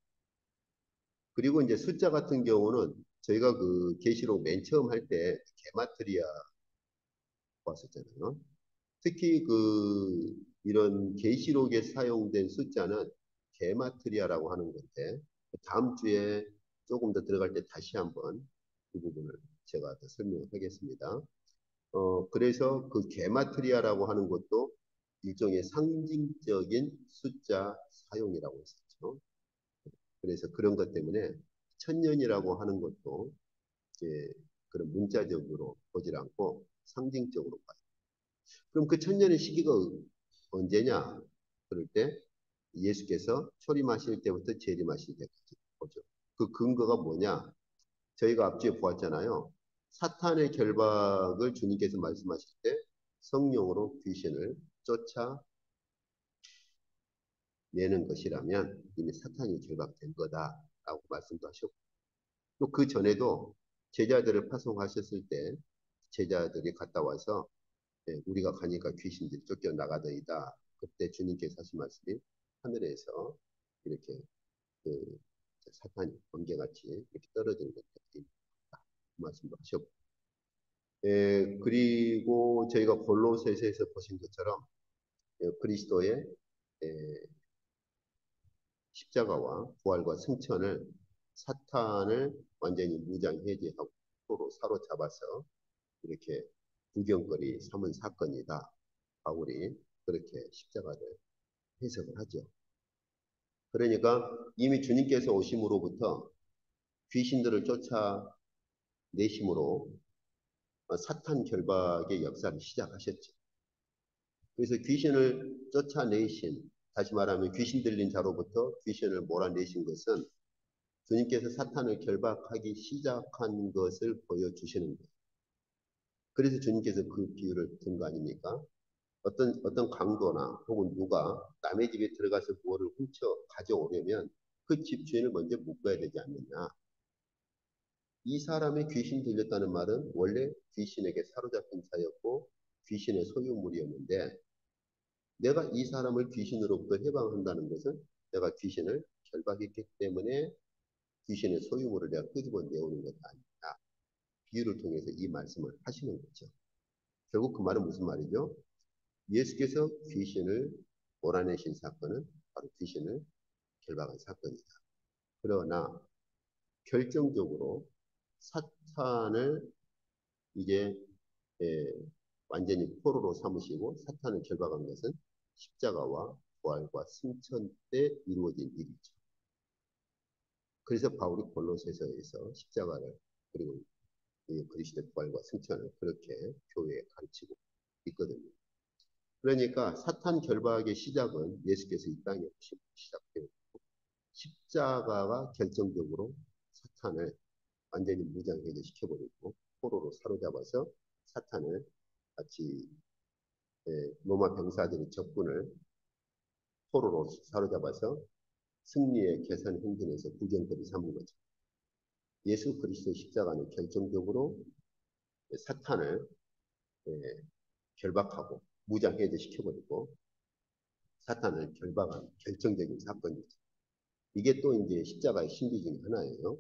그리고 이제 숫자 같은 경우는 저희가 그 계시록 맨 처음 할 때 게마트리아 봤었잖아요. 특히 그 이런 계시록에 사용된 숫자는 게마트리아라고 하는 건데 다음 주에 조금 더 들어갈 때 다시 한번 그 부분을 제가 더 설명하겠습니다. 그래서 그 게마트리아라고 하는 것도 일종의 상징적인 숫자 사용이라고 했었죠. 그래서 그런 것 때문에 천년이라고 하는 것도 이제 그런 문자적으로 보질 않고 상징적으로 봐요. 그럼 그 천년의 시기가 언제냐? 그럴 때 예수께서 초림하실 때부터 재림하실 때까지 보죠. 그 근거가 뭐냐? 저희가 앞뒤에 보았잖아요. 사탄의 결박을 주님께서 말씀하실 때 성령으로 귀신을 쫓아내는 것이라면 이미 사탄이 결박된 거다라고 말씀도 하셨고 또 그 전에도 제자들을 파송하셨을 때 제자들이 갔다 와서 우리가 가니까 귀신들이 쫓겨나가더이다. 그때 주님께서 하신 말씀이 하늘에서 이렇게 그 사탄이 번개같이 이렇게 떨어지는 것들이 있다. 그 말씀도 하셨고 그리고 저희가 골로새서에서 보신 것처럼 그리스도의 십자가와 부활과 승천을 사탄을 완전히 무장해제하고 서로 사로잡아서 이렇게 구경거리 삼은 사건이다. 바울이 그렇게 십자가를 해석을 하죠. 그러니까 이미 주님께서 오심으로부터 귀신들을 쫓아내심으로 사탄 결박의 역사를 시작하셨죠. 그래서 귀신을 쫓아내신, 다시 말하면 귀신 들린 자로부터 귀신을 몰아내신 것은 주님께서 사탄을 결박하기 시작한 것을 보여주시는 거예요. 그래서 주님께서 그 비유를 든 거 아닙니까? 어떤 강도나 혹은 누가 남의 집에 들어가서 무엇을 훔쳐 가져오려면 그 집주인을 먼저 묶어야 되지 않느냐. 이 사람의 귀신 들렸다는 말은 원래 귀신에게 사로잡힌 자였고 귀신의 소유물이었는데 내가 이 사람을 귀신으로부터 해방한다는 것은 내가 귀신을 결박했기 때문에 귀신의 소유물을 내가 끄집어 내오는 것 아니냐. 비유를 통해서 이 말씀을 하시는 거죠. 결국 그 말은 무슨 말이죠? 예수께서 귀신을 몰아내신 사건은 바로 귀신을 결박한 사건이다. 그러나 결정적으로 사탄을 이제 예, 완전히 포로로 삼으시고 사탄을 결박한 것은 십자가와 부활과 승천 때 이루어진 일이죠. 그래서 바울이 골로새서에서 십자가를 그리고 그리스도의 부활과 승천을 그렇게 교회에 가르치고 있거든요. 그러니까 사탄 결박의 시작은 예수께서 이 땅에 오시고 시작되었고 십자가가 결정적으로 사탄을 완전히 무장해제 시켜버리고 포로로 사로잡아서 사탄을 마치 로마 병사들의 적군을 포로로 사로잡아서 승리의 계산 행진에서 구경거리 삼은 거죠. 예수 그리스도의 십자가는 결정적으로 사탄을 결박하고 무장해제 시켜버리고 사탄을 결박한 결정적인 사건이죠. 이게 또 이제 십자가의 신비 중에 하나예요.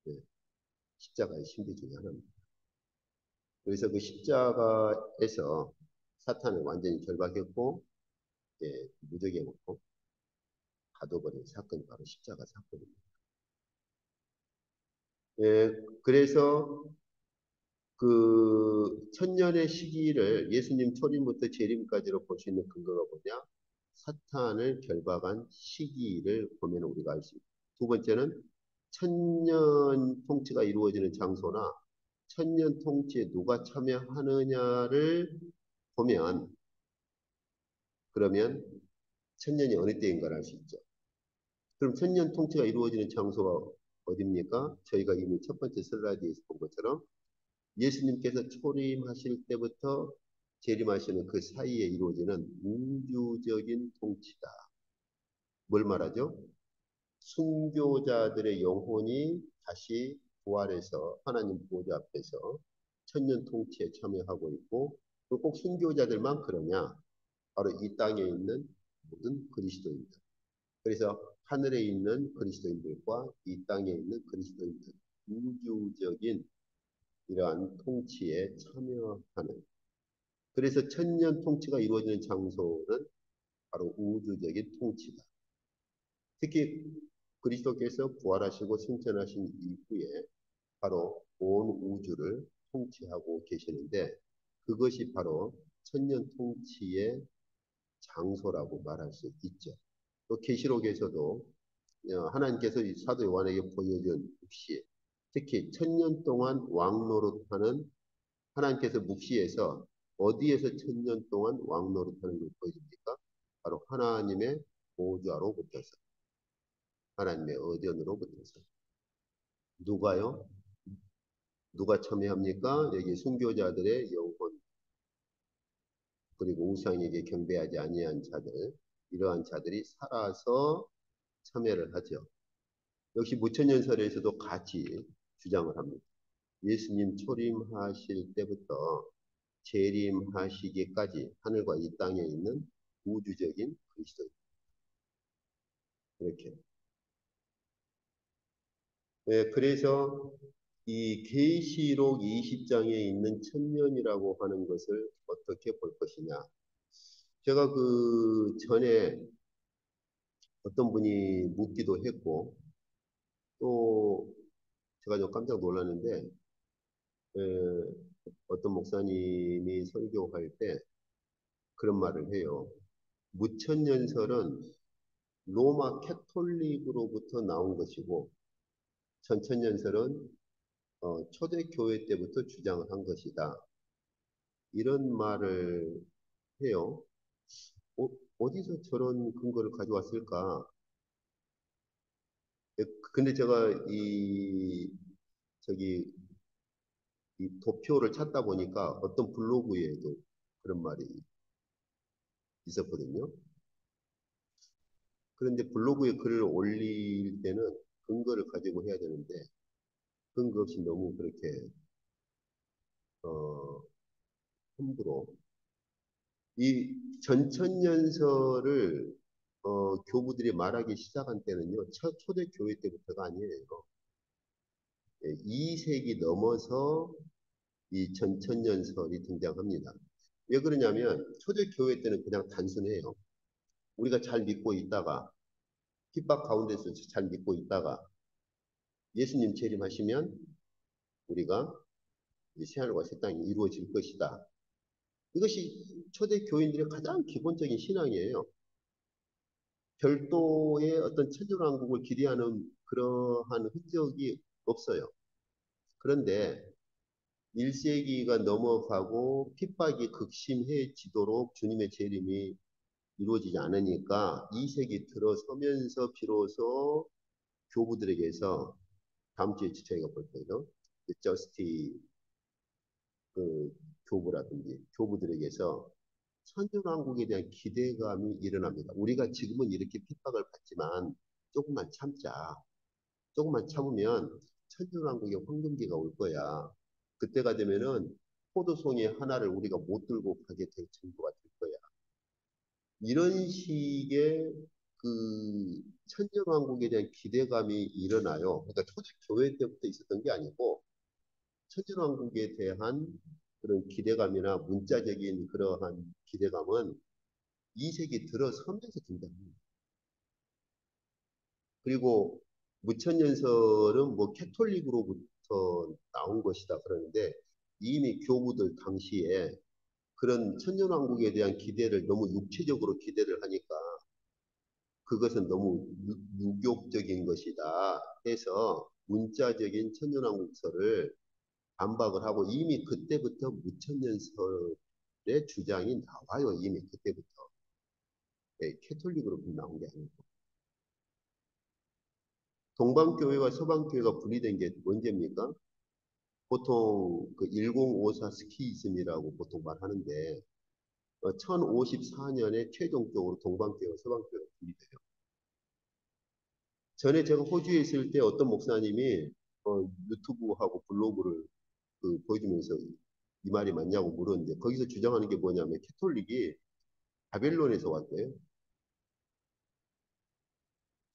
네, 십자가의 신비 중에 하나입니다. 그래서 그 십자가에서 사탄을 완전히 결박했고 무적에 놓고 가둬버린 사건이 바로 십자가 사건입니다. 그래서 그 천년의 시기를 예수님 초림부터 재림까지로 볼 수 있는 근거가 뭐냐? 사탄을 결박한 시기를 보면 우리가 알 수 있고, 두 번째는 천년 통치가 이루어지는 장소나 천년 통치에 누가 참여하느냐를 보면, 그러면 천년이 어느 때인가를 알 수 있죠. 그럼 천년 통치가 이루어지는 장소가 어디입니까? 저희가 이미 첫 번째 슬라이드에서 본 것처럼 예수님께서 초림하실 때부터 재림하시는 그 사이에 이루어지는 우주적인 통치다. 뭘 말하죠? 순교자들의 영혼이 다시 부활해서 하나님 보좌 앞에서 천년 통치에 참여하고 있고, 꼭 순교자들만 그러냐? 바로 이 땅에 있는 모든 그리스도인들. 그래서 하늘에 있는 그리스도인들과 이 땅에 있는 그리스도인들, 우주적인 이러한 통치에 참여하는. 그래서 천년 통치가 이루어지는 장소는 바로 우주적인 통치다. 특히 그리스도께서 부활하시고 승천하신 이후에 바로 온 우주를 통치하고 계시는데, 그것이 바로 천년 통치의 장소라고 말할 수 있죠. 또 계시록에서도 하나님께서 사도 요한에게 보여준 묵시, 특히 천년 동안 왕노릇하는 하나님께서 묵시에서 어디에서 천년 동안 왕노릇하는 걸 보여줍니까? 바로 하나님의 보좌로부터서, 하나님의 의견으로부터서. 누가요? 누가 참여합니까? 여기 순교자들의 영혼, 그리고 우상에게 경배하지 아니한 자들, 이러한 자들이 살아서 참여를 하죠. 역시 무천년설에서도 같이 주장을 합니다. 예수님 초림하실 때부터 재림하시기까지 하늘과 이 땅에 있는 우주적인 그리스도, 이렇게. 네, 그래서 이 계시록 20장에 있는 천년이라고 하는 것을 어떻게 볼 것이냐. 제가 그 전에 어떤 분이 묻기도 했고, 또 제가 좀 깜짝 놀랐는데, 에, 어떤 목사님이 설교할 때 그런 말을 해요. 무천년설은 로마 캐톨릭으로부터 나온 것이고, 전천년설은 초대교회 때부터 주장을 한 것이다. 이런 말을 해요. 어, 어디서 저런 근거를 가져왔을까? 예, 근데 제가 저기, 이 도표를 찾다 보니까 어떤 블로그에도 그런 말이 있었거든요. 그런데 블로그에 글을 올릴 때는 근거를 가지고 해야 되는데, 근거 없이 너무 그렇게, 어, 함부로. 이 전천년설을 교부들이 말하기 시작한 때는요, 초대교회 때부터가 아니에요. 2세기 넘어서 이 전천년설이 등장합니다. 왜 그러냐면 초대교회 때는 그냥 단순해요. 우리가 잘 믿고 있다가 핍박 가운데서 잘 믿고 있다가 예수님 재림하시면 우리가 새하늘과 새 땅이 이루어질 것이다. 이것이 초대교인들의 가장 기본적인 신앙이에요. 별도의 어떤 천주왕국을 기대하는 그러한 흔적이 없어요. 그런데 1세기가 넘어가고 핍박이 극심해지도록 주님의 재림이 이루어지지 않으니까 2세기 들어서면서 비로소 교부들에게서, 다음 주에 저희가 볼 거예요. 저스티 그 교부라든지 교부들에게서 천주왕국에 대한 기대감이 일어납니다. 우리가 지금은 이렇게 핍박을 받지만 조금만 참자. 조금만 참으면 천주왕국의 황금기가 올 거야. 그때가 되면은 포도송이 하나를 우리가 못 들고 가게 될 정도가 될 거야. 이런 식의 그 천주왕국에 대한 기대감이 일어나요. 그러니까 초대교회 때부터 있었던 게 아니고 천주왕국에 대한 그런 기대감이나 문자적인 그러한 기대감은 2세기 들어서면서 등장합니다. 그리고 무천년설은 뭐 캐톨릭으로부터 나온 것이다 그러는데 이미 교부들 당시에 그런 천년왕국에 대한 기대를 너무 육체적으로 기대를 하니까 그것은 너무 유욕적인 것이다 해서 문자적인 천년왕국설을 반박을 하고 이미 그때부터 무천년설의 주장이 나와요. 이미 그때부터. 네, 캐톨릭으로 나온 게 아니고. 동방교회와 서방교회가 분리된 게 언제입니까? 보통 그 1054 스키이즘이라고 보통 말하는데 1054년에 최종적으로 동방교회와 서방교회가 분리돼요. 전에 제가 호주에 있을 때 어떤 목사님이 유튜브하고 블로그를 보여주면서 이 말이 맞냐고 물었는데 거기서 주장하는 게 뭐냐면 캐톨릭이 바벨론에서 왔대요.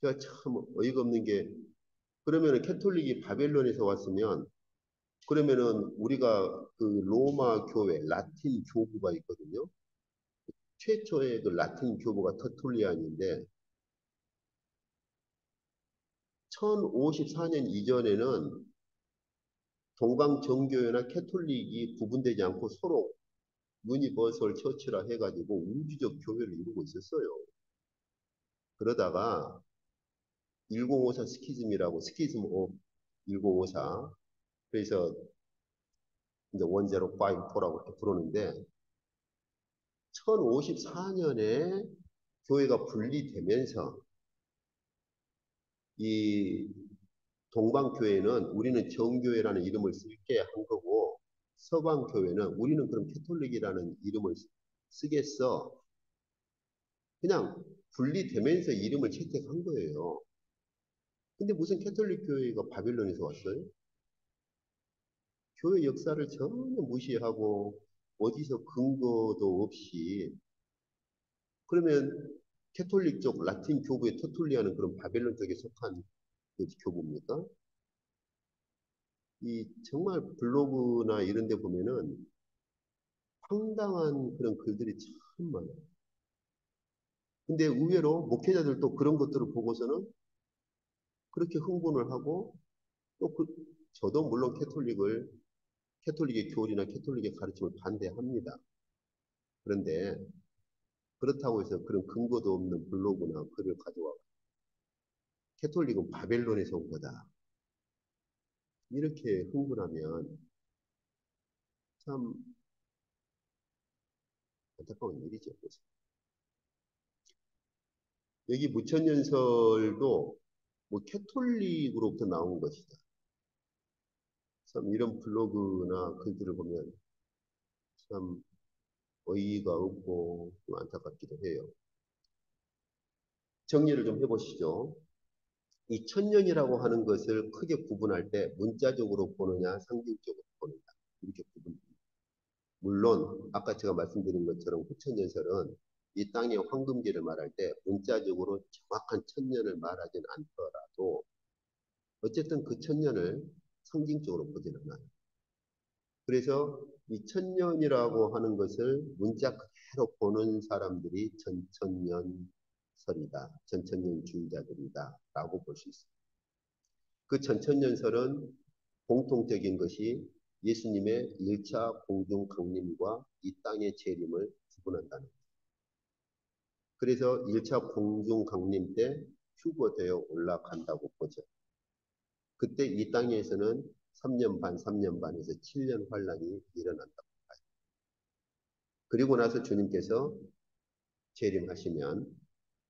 제가 참 어이가 없는 게 그러면은 캐톨릭이 바벨론에서 왔으면 그러면은 우리가 그 로마 교회 라틴 교부가 있거든요. 최초의 그 라틴 교부가 터툴리안인데 1054년 이전에는 동방 정교회나 캐톨릭이 구분되지 않고 서로 유니버설 처치라 해가지고 우주적 교회를 이루고 있었어요. 그러다가 1054 스키즘이라고 스키즘 오 1054 그래서 이제 1054라고 이렇게 부르는데 1054년에 교회가 분리되면서 이 동방교회는 우리는 정교회라는 이름을 쓸게 한 거고 서방교회는 우리는 그럼 캐톨릭이라는 이름을 쓰겠어. 그냥 분리되면서 이름을 채택한 거예요. 근데 무슨 캐톨릭 교회가 바빌론에서 왔어요? 교회 역사를 전혀 무시하고 어디서 근거도 없이 그러면 캐톨릭 쪽 라틴 교부의 터툴리아는 그럼 바벨론 쪽에 속한 그 교부입니까? 이 정말 블로그나 이런 데 보면은 황당한 그런 글들이 참 많아요. 근데 의외로 목회자들도 그런 것들을 보고서는 그렇게 흥분을 하고 또 저도 물론 캐톨릭의 교리나 캐톨릭의 가르침을 반대합니다. 그런데 그렇다고 해서 그런 근거도 없는 블로그나 글을 가져와 캐톨릭은 바벨론에서 온 거다. 이렇게 흥분하면 참 안타까운 일이죠. 그래서 여기 무천년설도 뭐 캐톨릭으로부터 나온 것이다. 참 이런 블로그나 글들을 보면 참 어이가 없고 좀 안타깝기도 해요. 정리를 좀 해보시죠. 이 천년이라고 하는 것을 크게 구분할 때 문자적으로 보느냐 상징적으로 보느냐 이렇게 구분합니다. 물론 아까 제가 말씀드린 것처럼 후천년설은 이 땅의 황금기를 말할 때 문자적으로 정확한 천년을 말하진 않더라도 어쨌든 그 천년을 상징적으로 보지는 않아요. 그래서 이 천년이라고 하는 것을 문자 그대로 보는 사람들이 전천년설이다. 전천년주의자들이다. 라고 볼 수 있습니다. 그 전천년설은 공통적인 것이 예수님의 1차 공중 강림과 이 땅의 재림을 구분한다는 거예요. 그래서 1차 공중 강림 때 휴거되어 올라간다고 보죠. 그때 이 땅에서는 3년 반, 3년 반에서 7년 환란이 일어난다고 봐요. 그리고 나서 주님께서 재림하시면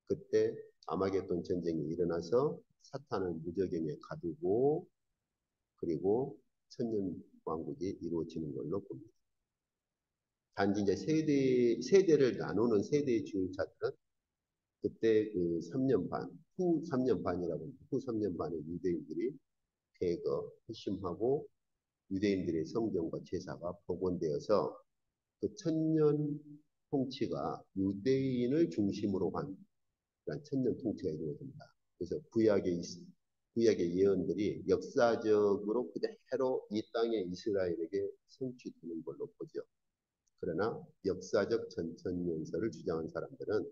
그때 아마겟돈 전쟁이 일어나서 사탄을 무저갱에 가두고 그리고 천년 왕국이 이루어지는 걸로 봅니다. 단지 이제 세대를 나누는 세대주의자들은 그때 그 3년 반, 후 3년 반이라고 합니다. 후 3년 반의 유대인들이 대거 회심하고 유대인들의 성경과 제사가 복원되어서 그 천년 통치가 유대인을 중심으로 한 천년 통치가 이루어집니다. 그래서 구약의 예언들이 역사적으로 그대로 이 땅의 이스라엘에게 성취되는 걸로 보죠. 그러나 역사적 전천년설을 주장한 사람들은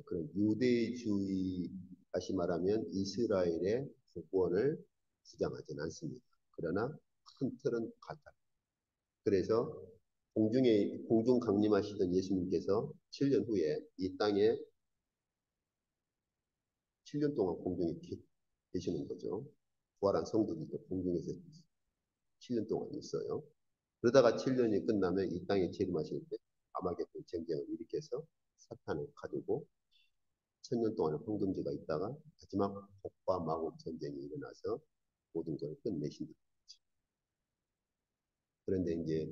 그런 유대주의 다시 말하면 이스라엘의 복원을 주장하지는 않습니다. 그러나 큰 틀은 같아. 그래서 공중 강림하시던 예수님께서 7년 후에 이 땅에 7년 동안 공중에 계시는 거죠. 부활한 성도들도 공중에서 7년 동안 있어요. 그러다가 7년이 끝나면 이 땅에 재림하실 때 아마겟돈 전쟁을 일으켜서 사탄을 가두고 1000년 동안의 황금지가 있다가 마지막 복과 마법 전쟁이 일어나서 모든 걸 끝내신다. 그런데 이제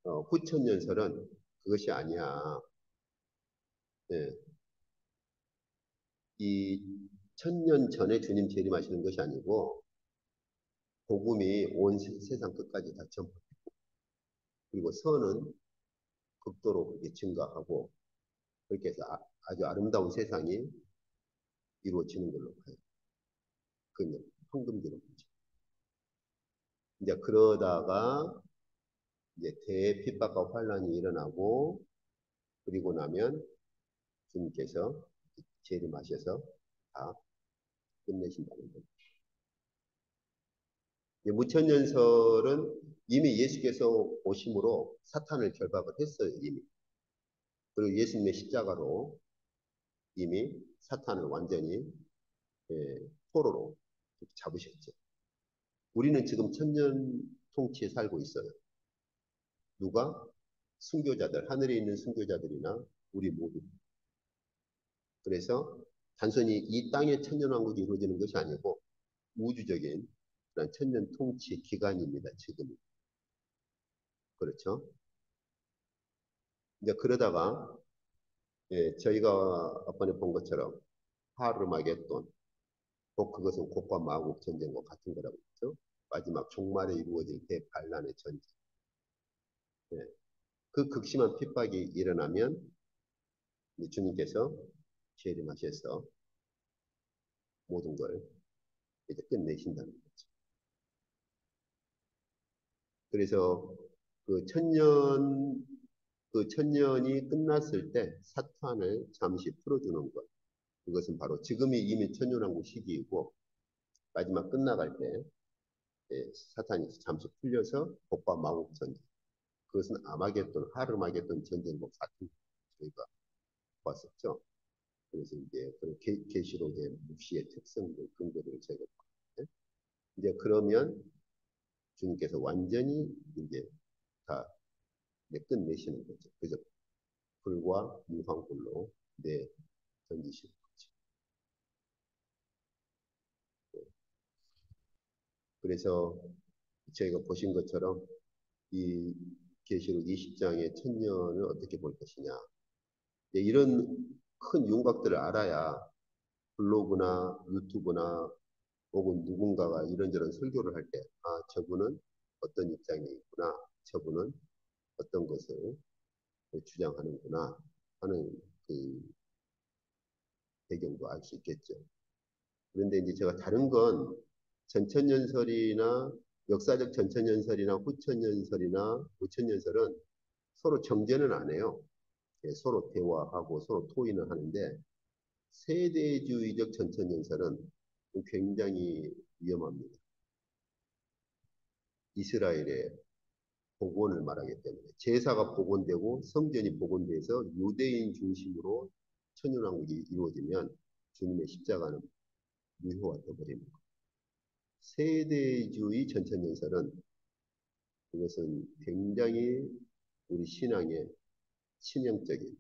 후천년설은 그것이 아니야. 예, 이 1000년 전에 주님 재림하시는 것이 아니고 복음이 온 세상 끝까지 다 전파. 그리고 선은 극도로 그렇게 증가하고 그렇게 해서 아주 아름다운 세상이 이루어지는 걸로 봐요. 그 황금기로 보죠. 이제 그러다가 이제 대핍박과 환란이 일어나고 그리고 나면 주님께서 재림하셔서 다 끝내신다는 거죠. 무천년설은 이미 예수께서 오심으로 사탄을 결박을 했어요, 이미. 그리고 예수님의 십자가로 이미 사탄을 완전히 포로로 잡으셨죠. 우리는 지금 천년 통치에 살고 있어요. 누가? 순교자들, 하늘에 있는 순교자들이나 우리 모두. 그래서 단순히 이 땅의 천년왕국이 이루어지는 것이 아니고 우주적인 그런 천년 통치 기간입니다. 지금. 그렇죠? 이제 그러다가 저희가 앞번에 본 것처럼 하르마겟돈, 곧 그것은 곡과 마곡 전쟁과 같은 거라고 했죠. 마지막 종말에 이루어질 대반란의 전쟁. 예. 그 극심한 핍박이 일어나면 주님께서 재림하셔서 모든 걸 이제 끝내신다는 거죠. 그래서 그 천년 그 천년이 끝났을 때 사탄을 잠시 풀어주는 것. 그것은 바로 지금이 이미 천년왕국 시기이고 마지막 끝나갈 때 사탄이 잠시 풀려서 복과 마법 전쟁. 그것은 아마겟돈, 하르마겟돈 전쟁과 같은 저희가 봤었죠. 그래서 이제 그런 계시록의 묵시의 특성들, 근거들을 저희가 봤는데 이제 그러면 주님께서 완전히 이제 다 끝내시는 거죠. 그래서 불과 유황불로 던지시는 거죠. 그래서 저희가 보신 것처럼 이 계시록 20장의 천년을 어떻게 볼 것이냐. 이런 큰 윤곽들을 알아야 블로그나 유튜브나 혹은 누군가가 이런저런 설교를 할 때, 아, 저분은 어떤 입장에 있구나, 저분은 어떤 것을 주장하는구나 하는 그 배경도 알 수 있겠죠. 그런데 이제 제가 다른 건 전천연설이나 역사적 전천연설이나 후천연설이나 우천연설은 서로 정제는 안 해요. 서로 대화하고 서로 토의는 하는데 세대주의적 전천연설은 굉장히 위험합니다. 이스라엘의 복원을 말하기 때문에 제사가 복원되고 성전이 복원돼서 유대인 중심으로 천년왕국이 이루어지면 주님의 십자가는 무효화되어 버립니다. 세대주의 전천연설은 그것은 굉장히 우리 신앙의 치명적인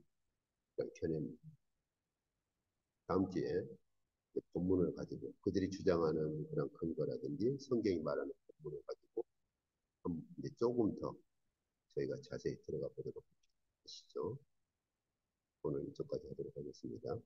견해입니다. 다음 주에 본문을 가지고 그들이 주장하는 그런 근거라든지 성경이 말하는 본문을 가지고 이제 조금 더 저희가 자세히 들어가 보도록 하시죠. 오늘 이쪽까지 하도록 하겠습니다.